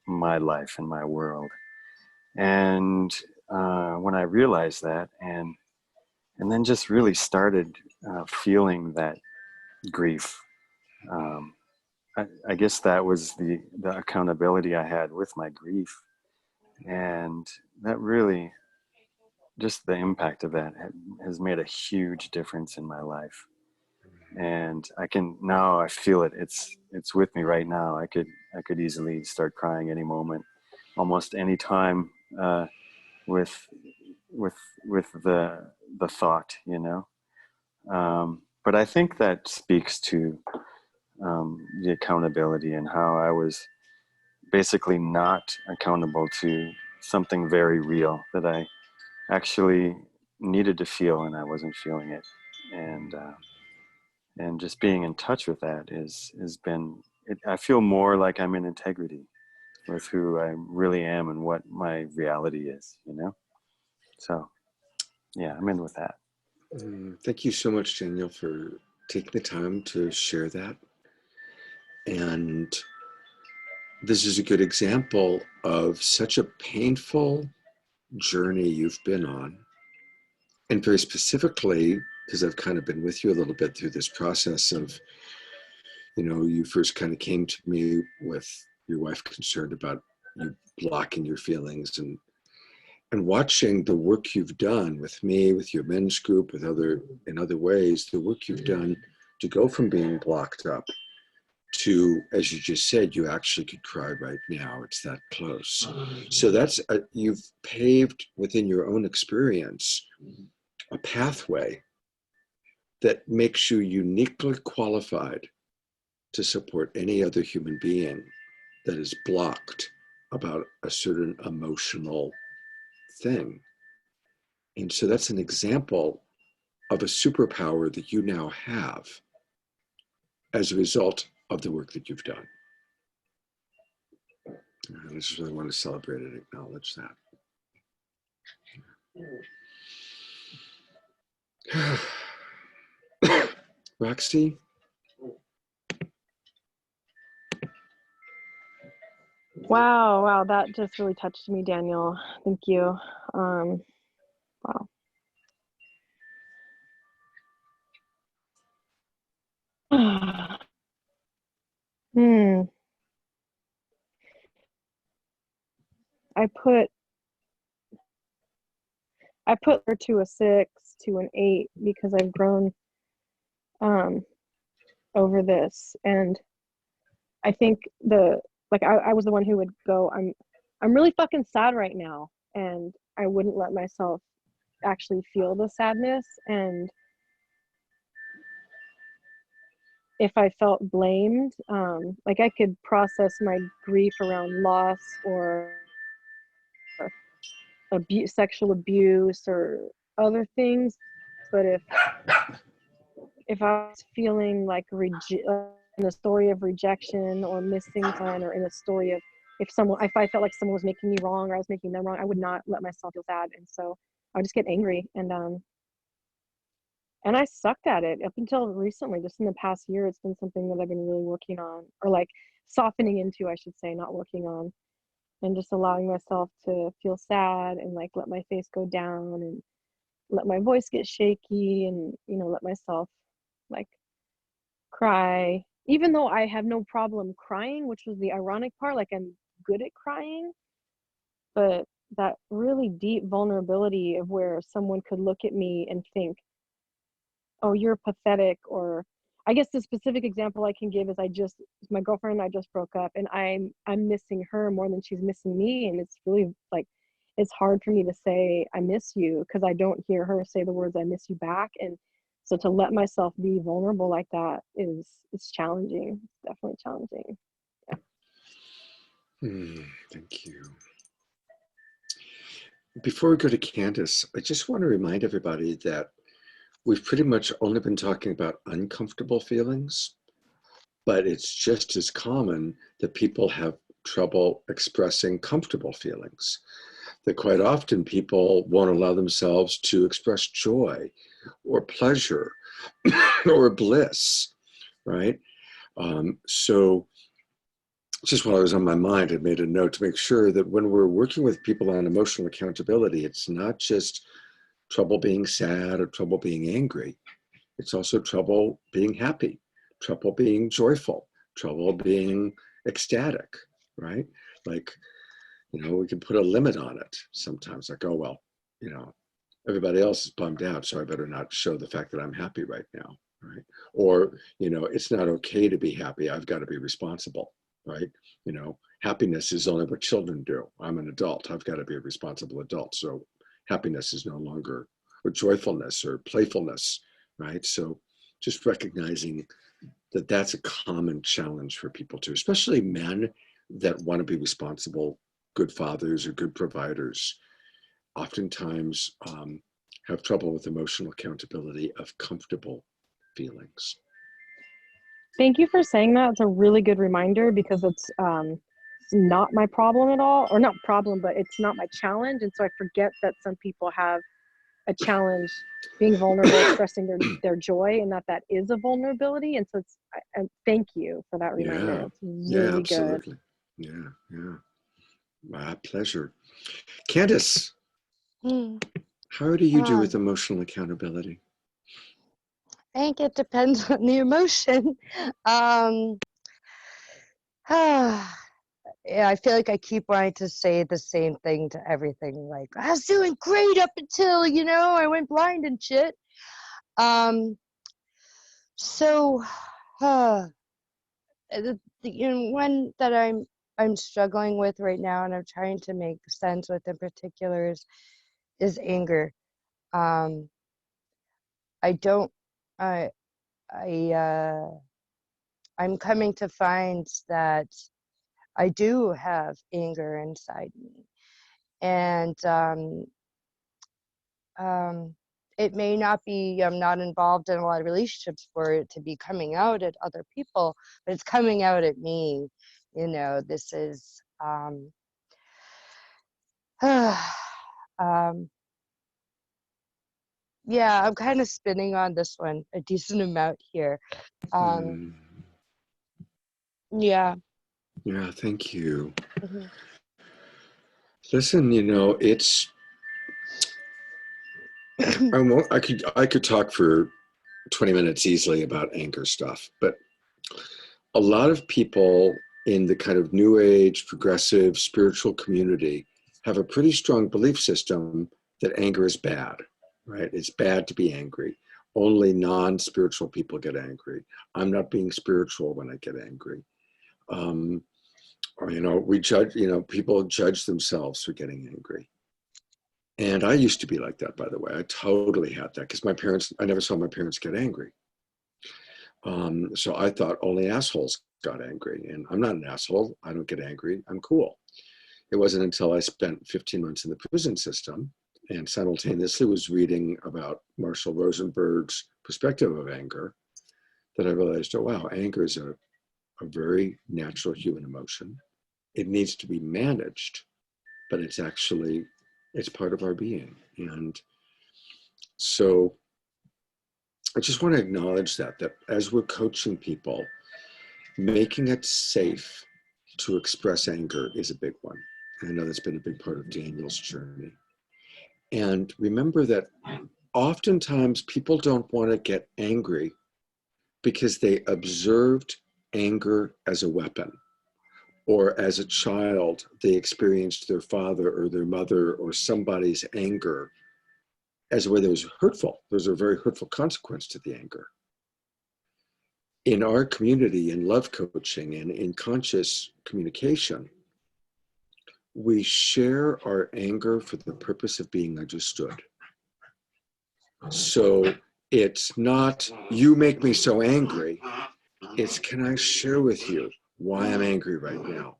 my life and my world. And when I realized that, and then just really started feeling that grief, I guess that was the accountability I had with my grief. And that really, just the impact of that has made a huge difference in my life. And I feel it. It's with me right now. I could easily start crying any moment, almost any time, with the thought, you know. But I think that speaks to the accountability and how I was basically not accountable to something very real that I actually needed to feel, and I wasn't feeling it. And just being in touch with that has been, I feel more like I'm in integrity with who I really am and what my reality is, you know? So yeah, I'm in with that. Thank you so much, Daniel, for taking the time to share that. And this is a good example of such a painful journey you've been on. And very specifically, because I've kind of been with you a little bit through this process of, you know, you first kind of came to me with your wife concerned about you blocking your feelings, and watching the work you've done with me, with your men's group, with in other ways, the work you've done to go from being blocked up to, as you just said, you actually could cry right now. It's that close. So you've paved within your own experience a pathway that makes you uniquely qualified to support any other human being that is blocked about a certain emotional thing. And so that's an example of a superpower that you now have as a result of the work that you've done. I just really want to celebrate and acknowledge that. Roxy? Wow, that just really touched me, Daniel. Thank you. Wow. I put her to a 6, to an 8, because I've grown over this. And I think I was the one who would go, I'm really fucking sad right now, and I wouldn't let myself actually feel the sadness. And if I felt blamed, like I could process my grief around loss or sexual abuse or other things, but if I was feeling like in a story of rejection or missing someone, or in a story of if I felt like someone was making me wrong or I was making them wrong, I would not let myself feel sad. And so I would just get angry. And And I sucked at it up until recently. Just in the past year, it's been something that I've been really working on, or like softening into, I should say, not working on, and just allowing myself to feel sad and like let my face go down and let my voice get shaky, and let myself like cry, even though I have no problem crying, which was the ironic part. Like, I'm good at crying, but that really deep vulnerability of where someone could look at me and think, oh, you're pathetic. Or I guess the specific example I can give is my girlfriend and I just broke up, and I'm missing her more than she's missing me. And it's really like, it's hard for me to say I miss you because I don't hear her say the words I miss you back. And so to let myself be vulnerable like that is challenging. It's definitely challenging. Yeah. Thank you. Before we go to Candace, I just want to remind everybody that we've pretty much only been talking about uncomfortable feelings, but it's just as common that people have trouble expressing comfortable feelings. That quite often people won't allow themselves to express joy or pleasure or bliss, right? So just while I was on my mind, I made a note to make sure that when we're working with people on emotional accountability, it's not just trouble being sad or trouble being angry. It's also trouble being happy, trouble being joyful, trouble being ecstatic, right? Like, we can put a limit on it sometimes, like, oh, well, everybody else is bummed out, so I better not show the fact that I'm happy right now, right? Or, it's not okay to be happy. I've got to be responsible, right? Happiness is only what children do. I'm an adult. I've got to be a responsible adult. So happiness is no longer, or joyfulness or playfulness, right? So just recognizing that that's a common challenge for people too, especially men that want to be responsible, good fathers or good providers, oftentimes have trouble with emotional accountability of comfortable feelings. Thank you for saying that. It's a really good reminder because it's not my problem at all, or not problem, but it's not my challenge. And so I forget that some people have a challenge being vulnerable, expressing their joy, and that is a vulnerability. And so and thank you for that reminder. Yeah, It's really absolutely. Good. Yeah. My pleasure. Candace, how do you do with emotional accountability? I think it depends on the emotion. Yeah, I feel like I keep wanting to say the same thing to everything. Like, I was doing great up until, I went blind and shit. So, one that I'm struggling with right now, and I'm trying to make sense with in particular is anger. I don't, I, I'm coming to find that I do have anger inside me, and it may not be, I'm not involved in a lot of relationships for it to be coming out at other people, but it's coming out at me. This is yeah, I'm kind of spinning on this one a decent amount here. Yeah. Yeah, thank you. Mm-hmm. Listen, it's I could talk for 20 minutes easily about anger stuff, but a lot of people in the kind of new age, progressive, spiritual community have a pretty strong belief system that anger is bad, right? It's bad to be angry. Only non-spiritual people get angry. I'm not being spiritual when I get angry. Or, we judge, people judge themselves for getting angry. And I used to be like that, by the way. I totally had that because I never saw my parents get angry. So I thought only assholes got angry, and I'm not an asshole. I don't get angry. I'm cool. It wasn't until I spent 15 months in the prison system and simultaneously was reading about Marshall Rosenberg's perspective of anger that I realized, oh, wow, anger is a very natural human emotion. It needs to be managed, but it's part of our being. And so I just want to acknowledge that as we're coaching people, making it safe to express anger is a big one. And I know that's been a big part of Daniel's journey. And remember that oftentimes people don't want to get angry because they observed anger as a weapon, or as a child, they experienced their father or their mother or somebody's anger as a way that was hurtful. There's a very hurtful consequence to the anger. In our community, in love coaching and in conscious communication, we share our anger for the purpose of being understood. So it's not, you make me so angry. It's, can I share with you why I'm angry right now?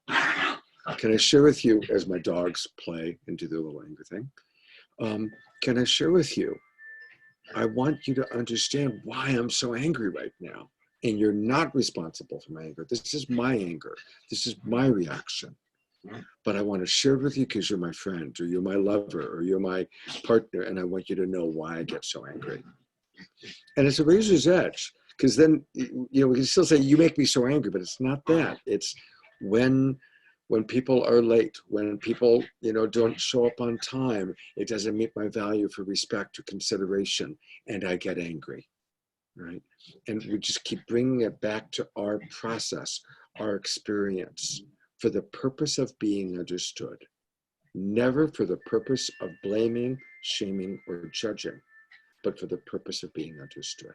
Can I share with you, as my dogs play and do their little anger thing, can I share with you, I want you to understand why I'm so angry right now. And you're not responsible for my anger. This is my anger. This is my reaction. But I want to share it with you because you're my friend, or you're my lover, or you're my partner, and I want you to know why I get so angry. And it's a razor's edge, because then, you know, we can still say, you make me so angry, but it's not that. It's when people are late, when people, you know, don't show up on time, it doesn't meet my value for respect or consideration, and I get angry, right? And we just keep bringing it back to our process, our experience, for the purpose of being understood, never for the purpose of blaming, shaming, or judging, but for the purpose of being understood.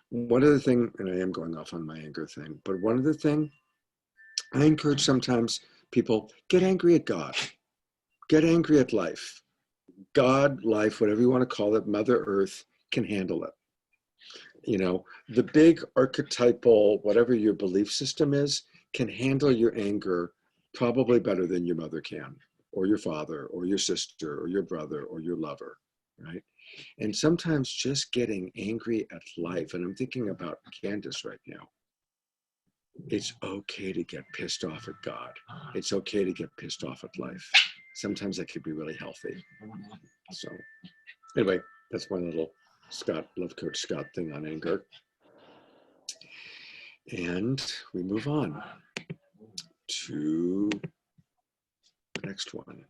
One other thing, and I am going off on my anger thing, but one other thing, I encourage sometimes people, get angry at God, get angry at life. God, life, whatever you want to call it, Mother Earth can handle it. You know, the big archetypal, whatever your belief system is, can handle your anger probably better than your mother can, or your father, or your sister, or your brother, or your lover, right? And sometimes just getting angry at life, and I'm thinking about Candace right now, it's okay to get pissed off at God. It's okay to get pissed off at life. Sometimes that could be really healthy. So anyway, that's my little Scott, Love Coach Scott thing on anger. And we move on to the next one.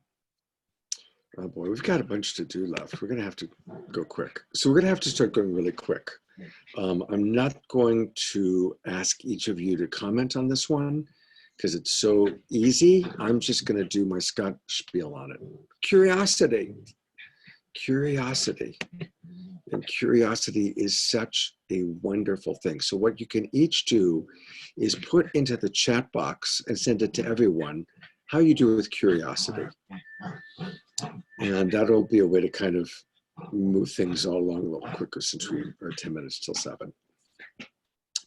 Oh boy, we've got a bunch to do left. We're going to have to go quick. So we're going to have to start going really quick. I'm not going to ask each of you to comment on this one because it's so easy. I'm just going to do my Scott spiel on it. Curiosity. Curiosity. And curiosity is such a wonderful thing. So what you can each do is put into the chat box and send it to everyone how you do with curiosity. And that'll be a way to kind of move things all along a little quicker since we are 10 minutes till 7.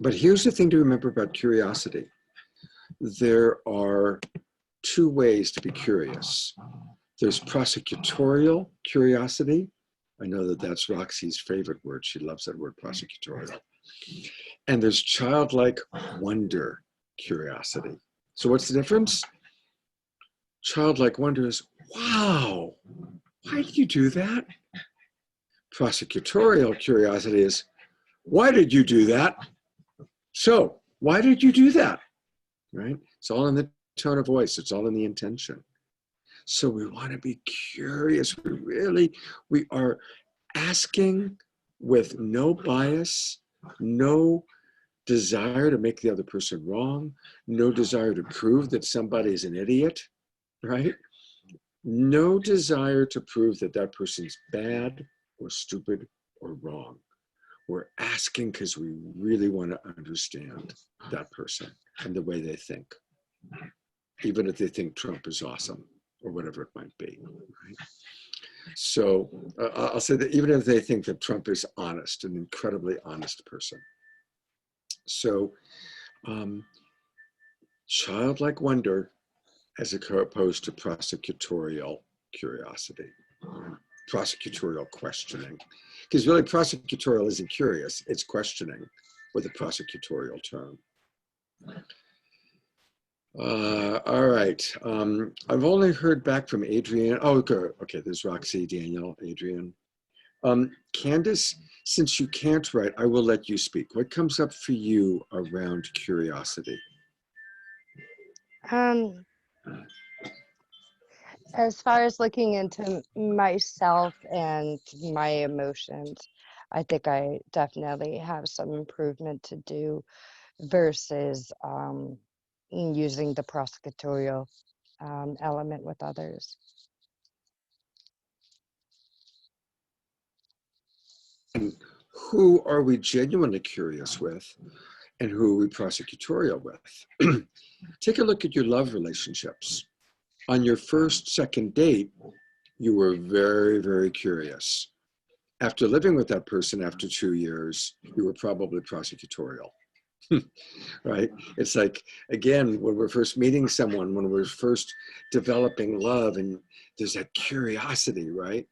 But here's the thing to remember about curiosity. There are 2 ways to be curious. There's prosecutorial curiosity. I know that that's Roxy's favorite word. She loves that word, prosecutorial. And there's childlike wonder curiosity. So what's the difference? Childlike wonder is, wow, why did you do that? Prosecutorial curiosity is, why did you do that? So why did you do that? Right? It's all in the tone of voice. It's all in the intention. So we want to be curious. We are asking with no bias, no desire to make the other person wrong, no desire to prove that somebody is an idiot, right? No desire to prove that that person's bad or stupid or wrong. We're asking because we really want to understand that person and the way they think, even if they think Trump is awesome or whatever it might be, right? So I'll say that even if they think that Trump is honest, an incredibly honest person. So childlike wonder as opposed to prosecutorial curiosity, prosecutorial questioning. Because really prosecutorial isn't curious, it's questioning with a prosecutorial term. All right, I've only heard back from Adrian. Oh, okay, there's Roxy, Daniel, Adrian. Candace, since you can't write, I will let you speak. What comes up for you around curiosity? Um, as far as looking into myself and my emotions, I think I definitely have some improvement to do versus using the prosecutorial element with others. And who are we genuinely curious with, and who are we prosecutorial with? Take a look at your love relationships. On your first, second date, you were very, very curious. After living with that person after 2 years, you were probably prosecutorial. Right? It's like, again, when we're first meeting someone, when we're first developing love, and there's that curiosity, right?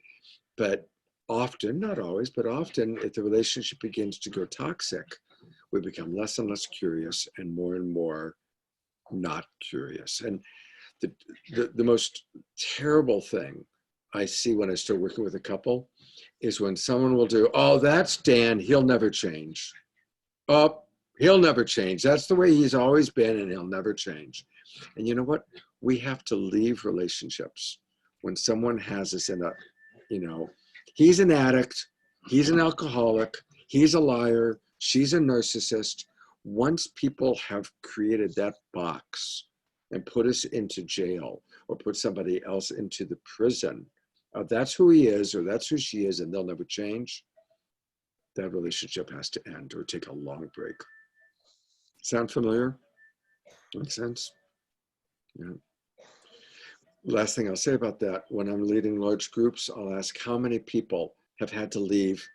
But often, not always, but often, if the relationship begins to go toxic, we become less and less curious and more not curious. And the most terrible thing I see when I start working with a couple is when someone will do, oh, that's Dan, he'll never change. Oh, he'll never change. That's the way he's always been, and he'll never change. And you know what? We have to leave relationships when someone has us in a, he's an addict, he's an alcoholic, he's a liar, she's a narcissist. Once people have created that box and put us into jail or put somebody else into the prison, that's who he is or that's who she is, and they'll never change, that relationship has to end or take a long break. Sound familiar? Make sense? Yeah. Last thing I'll say about that, when I'm leading large groups, I'll ask how many people have had to leave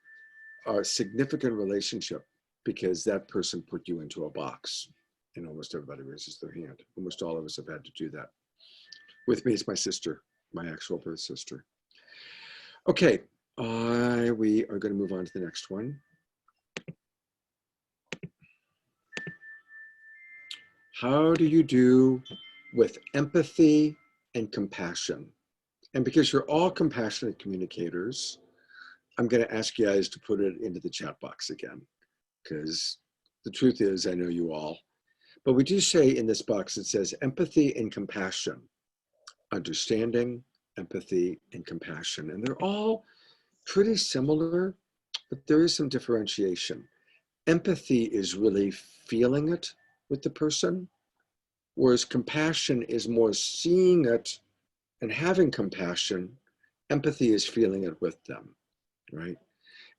a significant relationship because that person put you into a box. And almost everybody raises their hand. Almost all of us have had to do that. With me is my sister, my actual birth sister. Okay, we are going to move on to the next one. How do you do with empathy and compassion? And because you're all compassionate communicators, I'm going to ask you guys to put it into the chat box again, because the truth is, I know you all. But we do say in this box, it says empathy and compassion, understanding, empathy, and compassion. And they're all pretty similar, but there is some differentiation. Empathy is really feeling it with the person, whereas compassion is more seeing it and having compassion. Empathy is feeling it with them, right?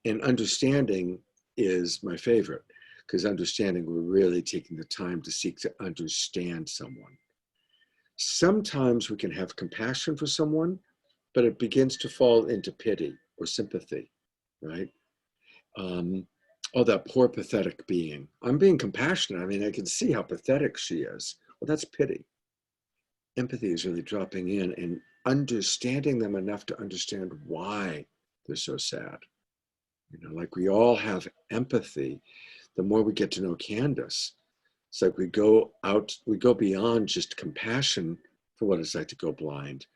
And understanding is my favorite, because understanding, we're really taking the time to seek to understand someone. Sometimes we can have compassion for someone, but it begins to fall into pity or sympathy, right? Oh, that poor pathetic being. I'm being compassionate. I mean, I can see how pathetic she is. Well, that's pity. Empathy is really dropping in and understanding them enough to understand why they're so sad. Like we all have empathy. The more we get to know Candace, it's like we go beyond just compassion for what it's like to go blind,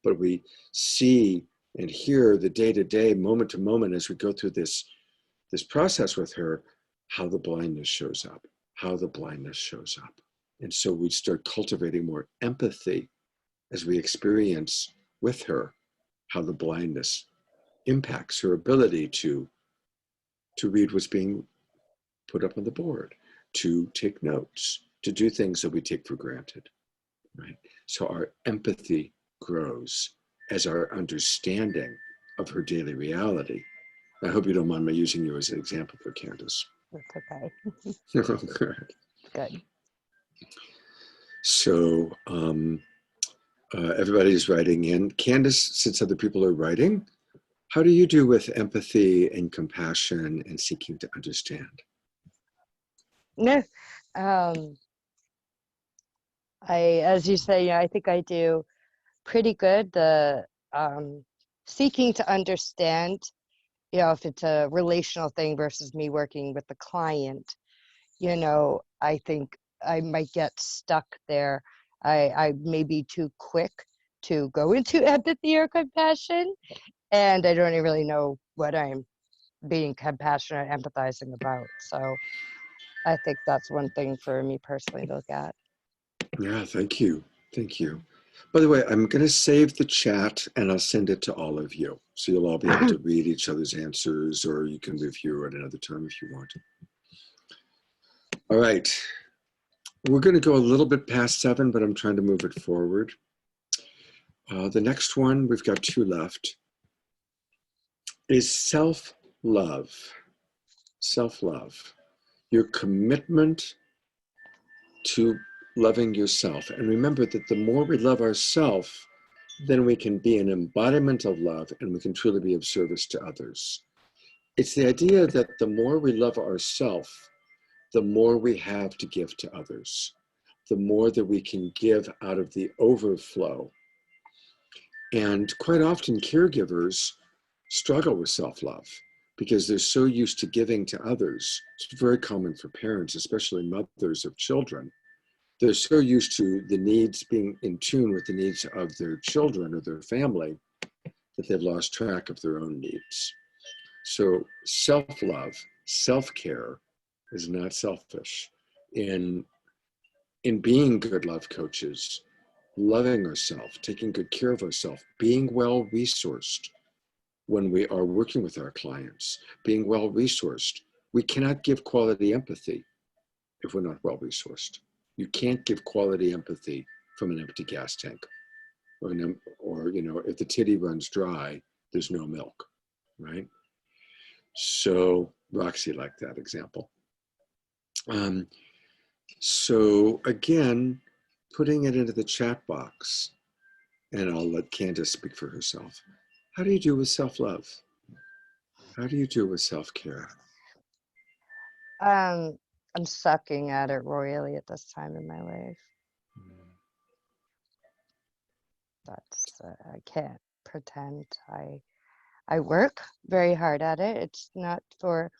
but we see and hear the day-to-day, moment to moment, as we go through this process with her, how the blindness shows up, And so we start cultivating more empathy as we experience with her how the blindness impacts her ability to read what's being put up on the board, to take notes, to do things that we take for granted, right? So our empathy grows as our understanding of her daily reality. I hope you don't mind me using you as an example for Candace. That's okay. Good. So everybody's writing in. Candace, since other people are writing, how do you do with empathy and compassion and seeking to understand? No, as you say, I think I do pretty good. The seeking to understand, if it's a relational thing versus me working with the client, I think I might get stuck there. I may be too quick to go into empathy or compassion, and I don't really know what I'm being compassionate, empathizing about. So I think that's one thing for me personally to look at. Yeah, thank you. Thank you. By the way, I'm going to save the chat and I'll send it to all of you. So you'll all be able to read each other's answers, or you can review at another time if you want. All right. We're going to go a little bit past 7, but I'm trying to move it forward. The next one, we've got 2 left, is self-love. Self-love. Your commitment to loving yourself. And remember that the more we love ourselves, then we can be an embodiment of love and we can truly be of service to others. It's the idea that the more we love ourselves, the more we have to give to others, the more that we can give out of the overflow. And quite often caregivers struggle with self-love because they're so used to giving to others. It's very common for parents, especially mothers of children. They're so used to the needs, being in tune with the needs of their children or their family, that they've lost track of their own needs. So self-love, self-care is not selfish. In being good love coaches, loving ourselves, taking good care of ourselves, being well-resourced when we are working with our clients, being well-resourced. We cannot give quality empathy if we're not well-resourced. You can't give quality empathy from an empty gas tank. Or you know, if the titty runs dry, there's no milk, right? So Roxy liked that example. So again, putting it into the chat box, and I'll let Candace speak for herself. How do you do with self-love? How do you do with self-care? I'm sucking at it royally at this time in my life. That's I can't pretend. I work very hard at it. It's not for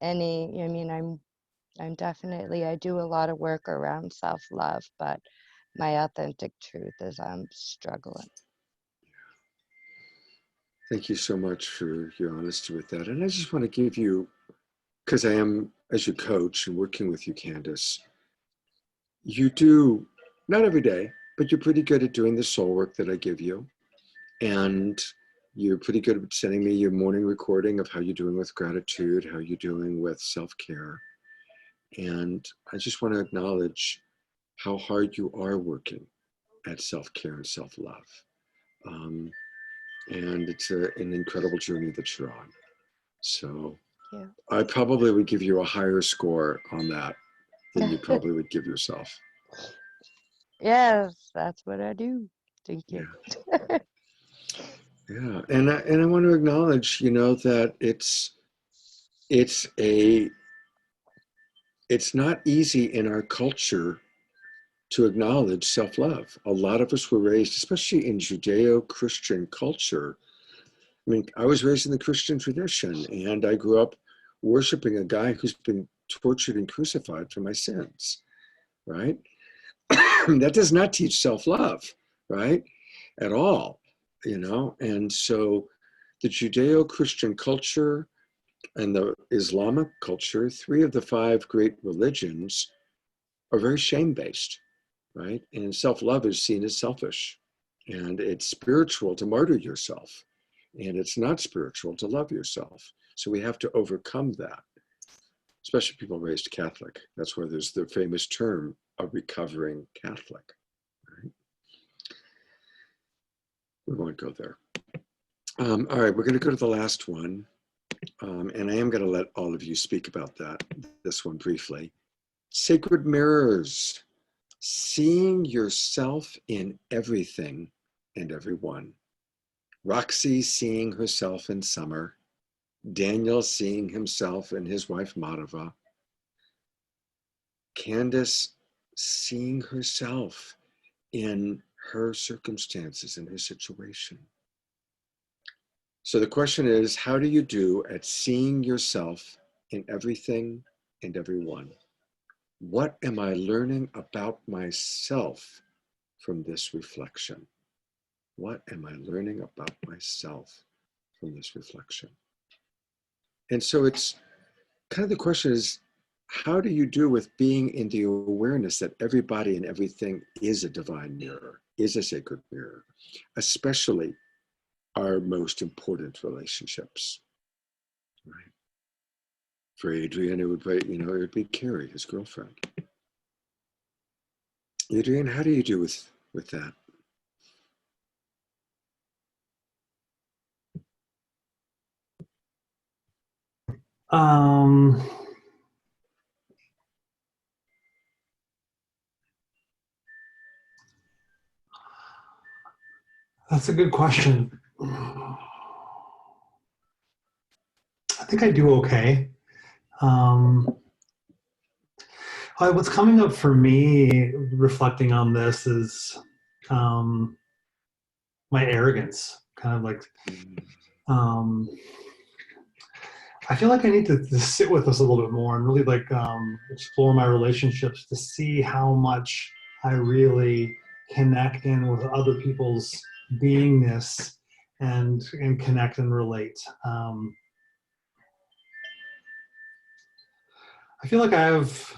any. I mean, I'm definitely. I do a lot of work around self-love, but my authentic truth is I'm struggling. Thank you so much for your honesty with that. And I just want to give you, because I am, as your coach and working with you, Candace, you do, not every day, but you're pretty good at doing the soul work that I give you. And you're pretty good at sending me your morning recording of how you're doing with gratitude, how you're doing with self-care. And I just want to acknowledge how hard you are working at self-care and self-love. And it's an incredible journey that you're on. So Yeah. I probably would give you a higher score on that than you probably would give yourself. Yes, that's what I do. Thank you. Yeah. Yeah, and I want to acknowledge, you know, that it's not easy in our culture to acknowledge self-love. A lot of us were raised, especially in Judeo-Christian culture. I mean, I was raised in the Christian tradition, and I grew up worshiping a guy who's been tortured and crucified for my sins, right? That does not teach self-love, right? At all, you know? And so the Judeo-Christian culture and the Islamic culture, 3 of the 5 great religions, are very shame-based, right? And self-love is seen as selfish. And it's spiritual to martyr yourself. And it's not spiritual to love yourself. So we have to overcome that, especially people raised Catholic. That's where there's the famous term, a recovering Catholic. Right? We won't go there. All right, we're going to go to the last one. And I am going to let all of you speak about this one briefly. Sacred mirrors, seeing yourself in everything and everyone. Roxy seeing herself in Summer, Daniel seeing himself and his wife Madhava, Candace seeing herself in her circumstances, in her situation. So the question is, how do you do at seeing yourself in everything and everyone? What am I learning about myself from this reflection? What am I learning about myself from this reflection? And so it's kind of the question is, how do you do with being in the awareness that everybody and everything is a divine mirror, is a sacred mirror, especially our most important relationships, right? For Adrian, it would be, it would be Carrie, his girlfriend. Adrian, how do you do with that? That's a good question. I think I do okay. What's coming up for me reflecting on this is my arrogance. Kind of like, I feel like I need to sit with this a little bit more and really like explore my relationships to see how much I really connect in with other people's beingness and connect and relate. I feel like I have,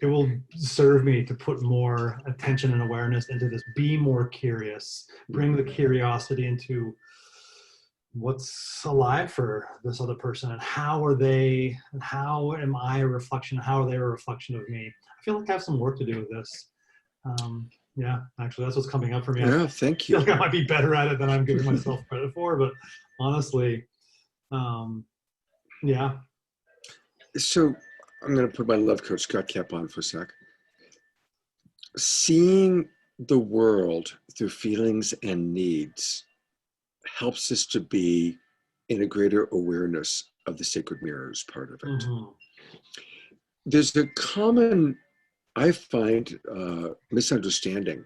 it will serve me to put more attention and awareness into this, be more curious, bring the curiosity into what's alive for this other person and how are they, and how am I a reflection, how are they a reflection of me? I feel like I have some work to do with this. Yeah, actually that's what's coming up for me. Yeah, thank you. I feel like I might be better at it than I'm giving myself credit for, but honestly, yeah. So I'm going to put my love coach Scott cap on for a sec. Seeing the world through feelings and needs helps us to be in a greater awareness of the sacred mirrors part of it. Mm-hmm. There's a common, I find, misunderstanding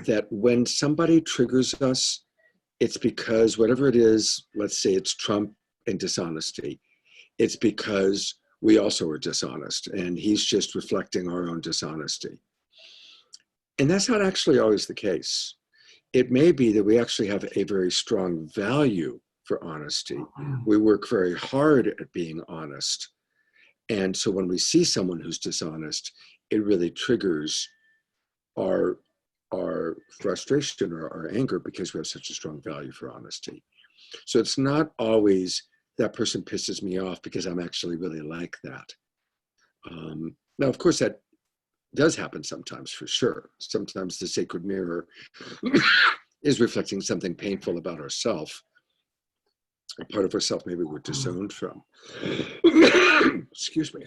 that when somebody triggers us, it's because whatever it is, let's say it's Trump and dishonesty, it's because we also are dishonest and he's just reflecting our own dishonesty. And that's not actually always the case. It may be that we actually have a very strong value for honesty. We work very hard at being honest. And so when we see someone who's dishonest, it really triggers our frustration or our anger because we have such a strong value for honesty. So it's not always that person pisses me off because I'm actually really like that. Now, of course, that does happen sometimes for sure. Sometimes the sacred mirror is reflecting something painful about ourselves, a part of ourselves maybe we're disowned from. Excuse me.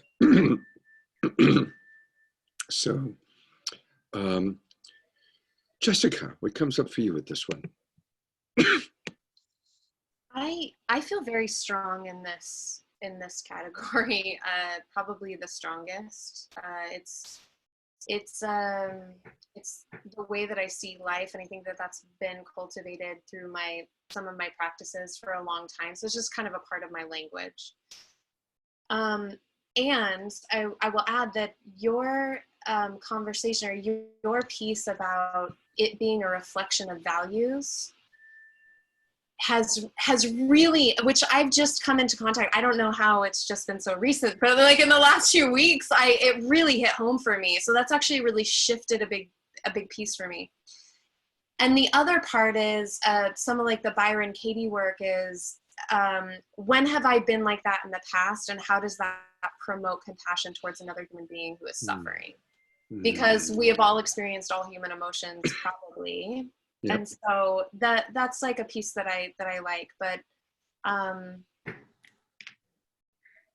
So, Jessica, what comes up for you with this one? I feel very strong in this category. Probably the strongest. It's the way that I see life, and I think that that's been cultivated through some of my practices for a long time. So it's just kind of a part of my language. And I will add that your conversation or your piece about it being a reflection of values has really, which I've just come into contact. I don't know how it's just been so recent, but like in the last few weeks, it really hit home for me. So that's actually really shifted a big piece for me. And the other part is some of like the Byron Katie work is when have I been like that in the past, and how does that promote compassion towards another human being who is suffering? Because we have all experienced all human emotions probably. Yep. And so that's like a piece that I like, but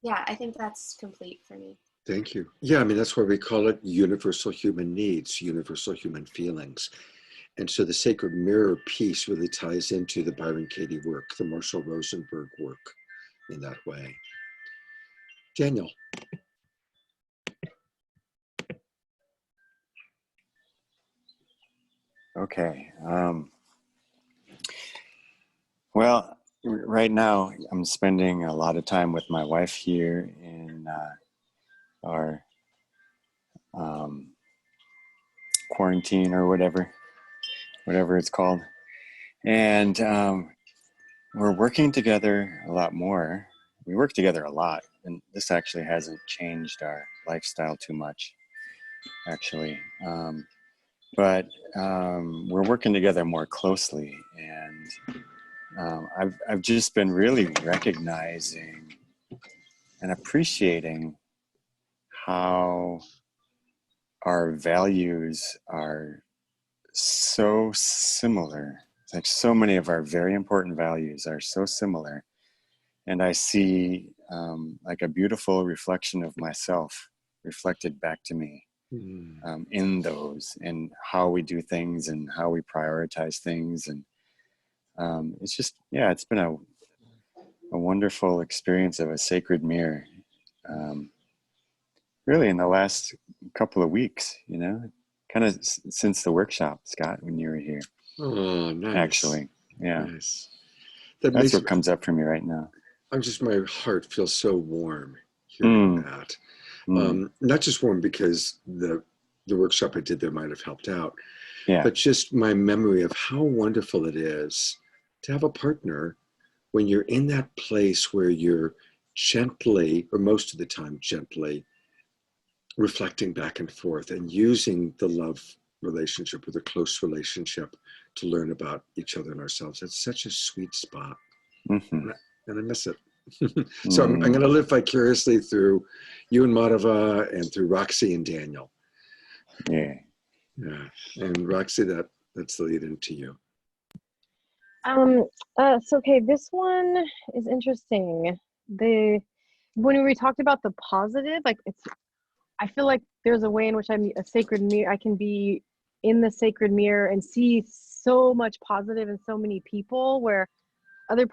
yeah, I think that's complete for me. Thank you. Yeah, I mean, that's why we call it universal human needs, universal human feelings. And so the sacred mirror piece really ties into the Byron Katie work, the Marshall Rosenberg work in that way. Daniel. Okay. Well, right now I'm spending a lot of time with my wife here in our quarantine or whatever it's called. And we're working together a lot more. we work together a lot, and this actually hasn't changed our lifestyle too much, actually. But we're working together more closely, and I've just been really recognizing and appreciating how our values are so similar. It's like so many of our very important values are so similar, and I see like a beautiful reflection of myself reflected back to me in those, and how we do things and how we prioritize things. And it's just, yeah, it's been a wonderful experience of a sacred mirror, really in the last couple of weeks, you know, kind of since the workshop, Scott, when you were here. Oh, nice. Actually, yeah. Nice. That That's makes what comes up for me right now. my heart feels so warm hearing that. Not just warm because the workshop I did there might have helped out, Yeah. but just my memory of how wonderful it is to have a partner when you're in that place where you're gently, or most of the time gently, reflecting back and forth and using the love relationship or the close relationship to learn about each other and ourselves. It's such a sweet spot, and I miss it. So I'm going to live vicariously through you and Madhava, and through Roxy and Daniel. Yeah. And Roxy, that's the lead into you. So okay, this one is interesting. When we talked about the positive, like I feel like there's a way in which I'm a sacred mirror. I can be in the sacred mirror and see so much positive in so many people, where other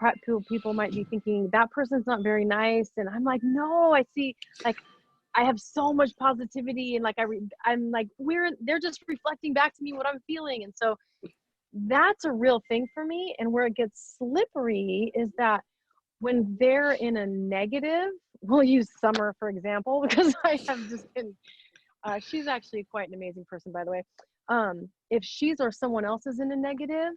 people might be thinking that person's not very nice, and I'm like, no, I see, like, I have so much positivity, and like I'm like, they're just reflecting back to me what I'm feeling. And so that's a real thing for me. And where it gets slippery is that when they're in a negative, we'll use Summer for example, because I have just been, she's actually quite an amazing person, by the way. If she's or someone else is in a negative,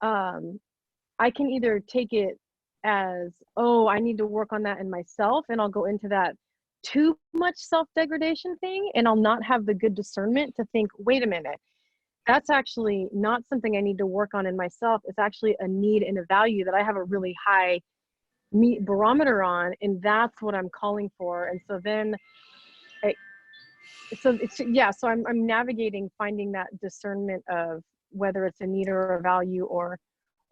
I can either take it as, oh, I need to work on that in myself, and I'll go into that too much self-degradation thing, and I'll not have the good discernment to think, wait a minute, that's actually not something I need to work on in myself. It's actually a need and a value that I have a really high barometer on, and that's what I'm calling for. And so then so I'm navigating, finding that discernment of whether it's a need or a value, or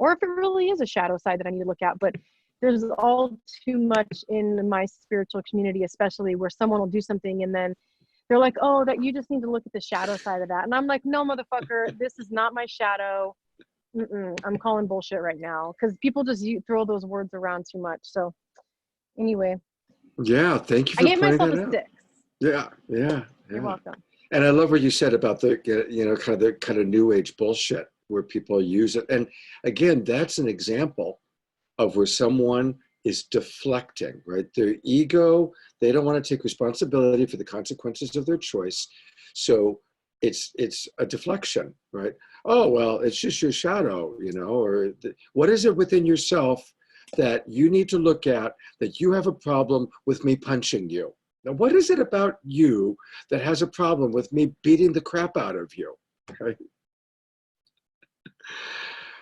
if it really is a shadow side that I need to look at. But there's all too much in my spiritual community, especially, where someone will do something and then they're like, oh, that you just need to look at the shadow side of that. And I'm like, no, motherfucker, this is not my shadow. I'm calling bullshit right now, because people just throw those words around too much. So anyway. Yeah, thank you for pointing that out. I gave myself a 6. Yeah. You're welcome. And I love what you said about the, kind of new age bullshit where people use it. And again, that's an example of where someone is deflecting, right? Their ego, they don't want to take responsibility for the consequences of their choice. So it's a deflection, right? Oh, well, it's just your shadow, or what is it within yourself that you need to look at, that you have a problem with me punching you? Now, what is it about you that has a problem with me beating the crap out of you? Okay.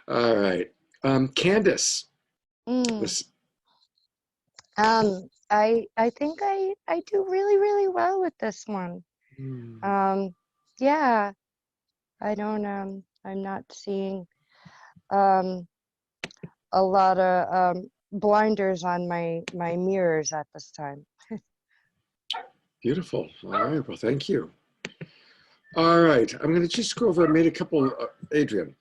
All right. Candace. I think I do really, really well with this one. Yeah, I don't, I'm not seeing a lot of blinders on my mirrors at this time. Beautiful. All right. Well, thank you. All right. I'm going to just go over, I made a couple, Adrian.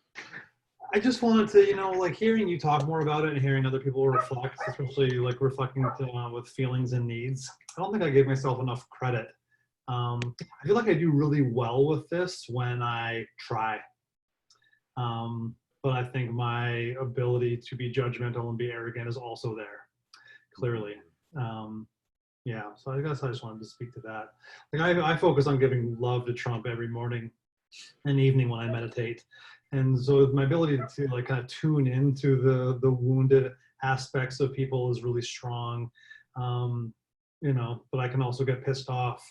I just wanted to, like hearing you talk more about it and hearing other people reflect, especially like reflecting with feelings and needs. I don't think I gave myself enough credit. I feel like I do really well with this when I try. But I think my ability to be judgmental and be arrogant is also there, clearly. Yeah, so I guess I just wanted to speak to that. Like I focus on giving love to Trump every morning and evening when I meditate. And so my ability to like kind of tune into the wounded aspects of people is really strong. You know, but I can also get pissed off.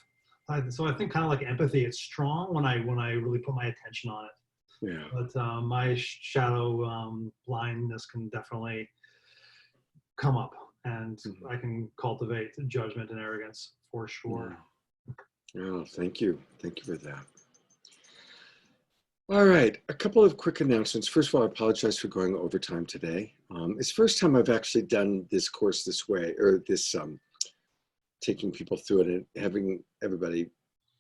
So I think kind of like empathy, it's strong when I really put my attention on it. Yeah. But my shadow blindness can definitely come up, and I can cultivate judgment and arrogance for sure. Oh, thank you. Thank you for that. All right, a couple of quick announcements. First of all, I apologize for going overtime today. It's the first time I've actually done this course this way, or this taking people through it and having everybody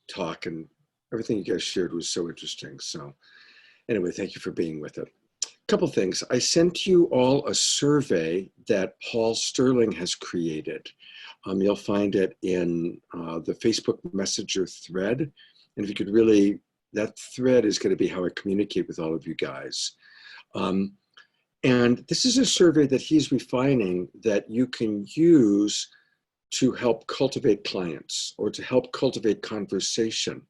talk, and everything you guys shared was so interesting. So anyway, thank you for being with it. A couple things. I sent you all a survey that Paul Sterling has created. You'll find it in the Facebook Messenger thread. And if you could really, that thread is going to be how I communicate with all of you guys. And this is a survey that he's refining that you can use to help cultivate clients or to help cultivate conversation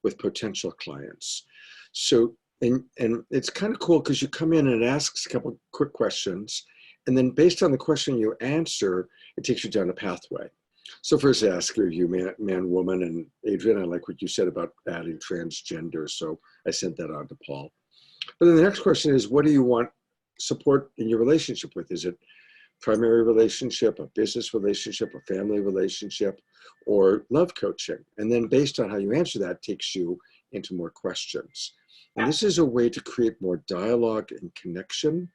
with potential clients. So, and it's kind of cool because you come in and it asks a couple quick questions, and then based on the question you answer, it takes you down a pathway. So first I ask you man, woman, and Adrian, I like what you said about adding transgender, so I sent that on to Paul. But then the next question is, what do you want support in your relationship with? Is it primary relationship, a business relationship, a family relationship, or love coaching? And then based on how you answer that takes you into more questions. And this is a way to create more dialogue and connection.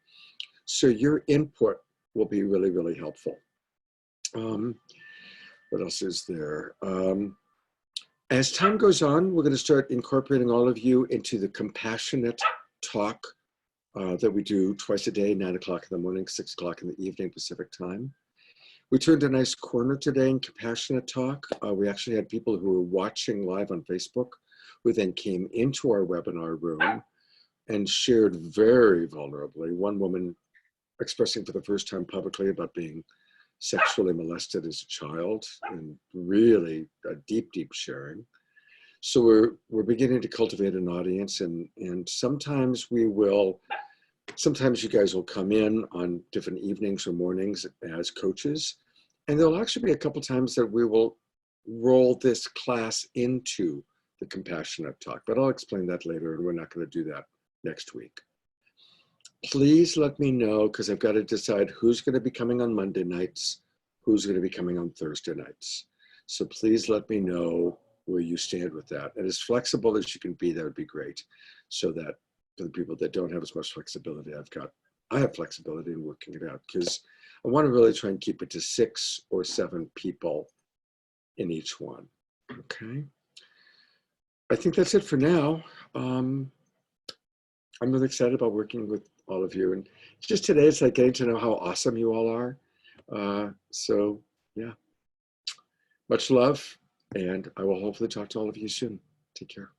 So your input will be really, really helpful. What else is there? As time goes on, we're going to start incorporating all of you into the compassionate talk that we do twice a day, 9 o'clock in the morning, 6 o'clock in the evening, Pacific time. We turned a nice corner today in compassionate talk. We actually had people who were watching live on Facebook who then came into our webinar room and shared very vulnerably. One woman expressing for the first time publicly about being sexually molested as a child, and really a deep, deep sharing. So we're beginning to cultivate an audience, and sometimes sometimes you guys will come in on different evenings or mornings as coaches, and there'll actually be a couple times that we will roll this class into the compassionate talk, but I'll explain that later, and we're not going to do that next week. Please let me know, because I've got to decide who's going to be coming on Monday nights, who's going to be coming on Thursday nights. So please let me know where you stand with that. And as flexible as you can be, that would be great. So that for the people that don't have as much flexibility, I have flexibility in working it out, because I want to really try and keep it to 6 or 7 people in each one. Okay. I think that's it for now. I'm really excited about working with all of you. And just today, it's like getting to know how awesome you all are. So yeah, much love. And I will hopefully talk to all of you soon. Take care.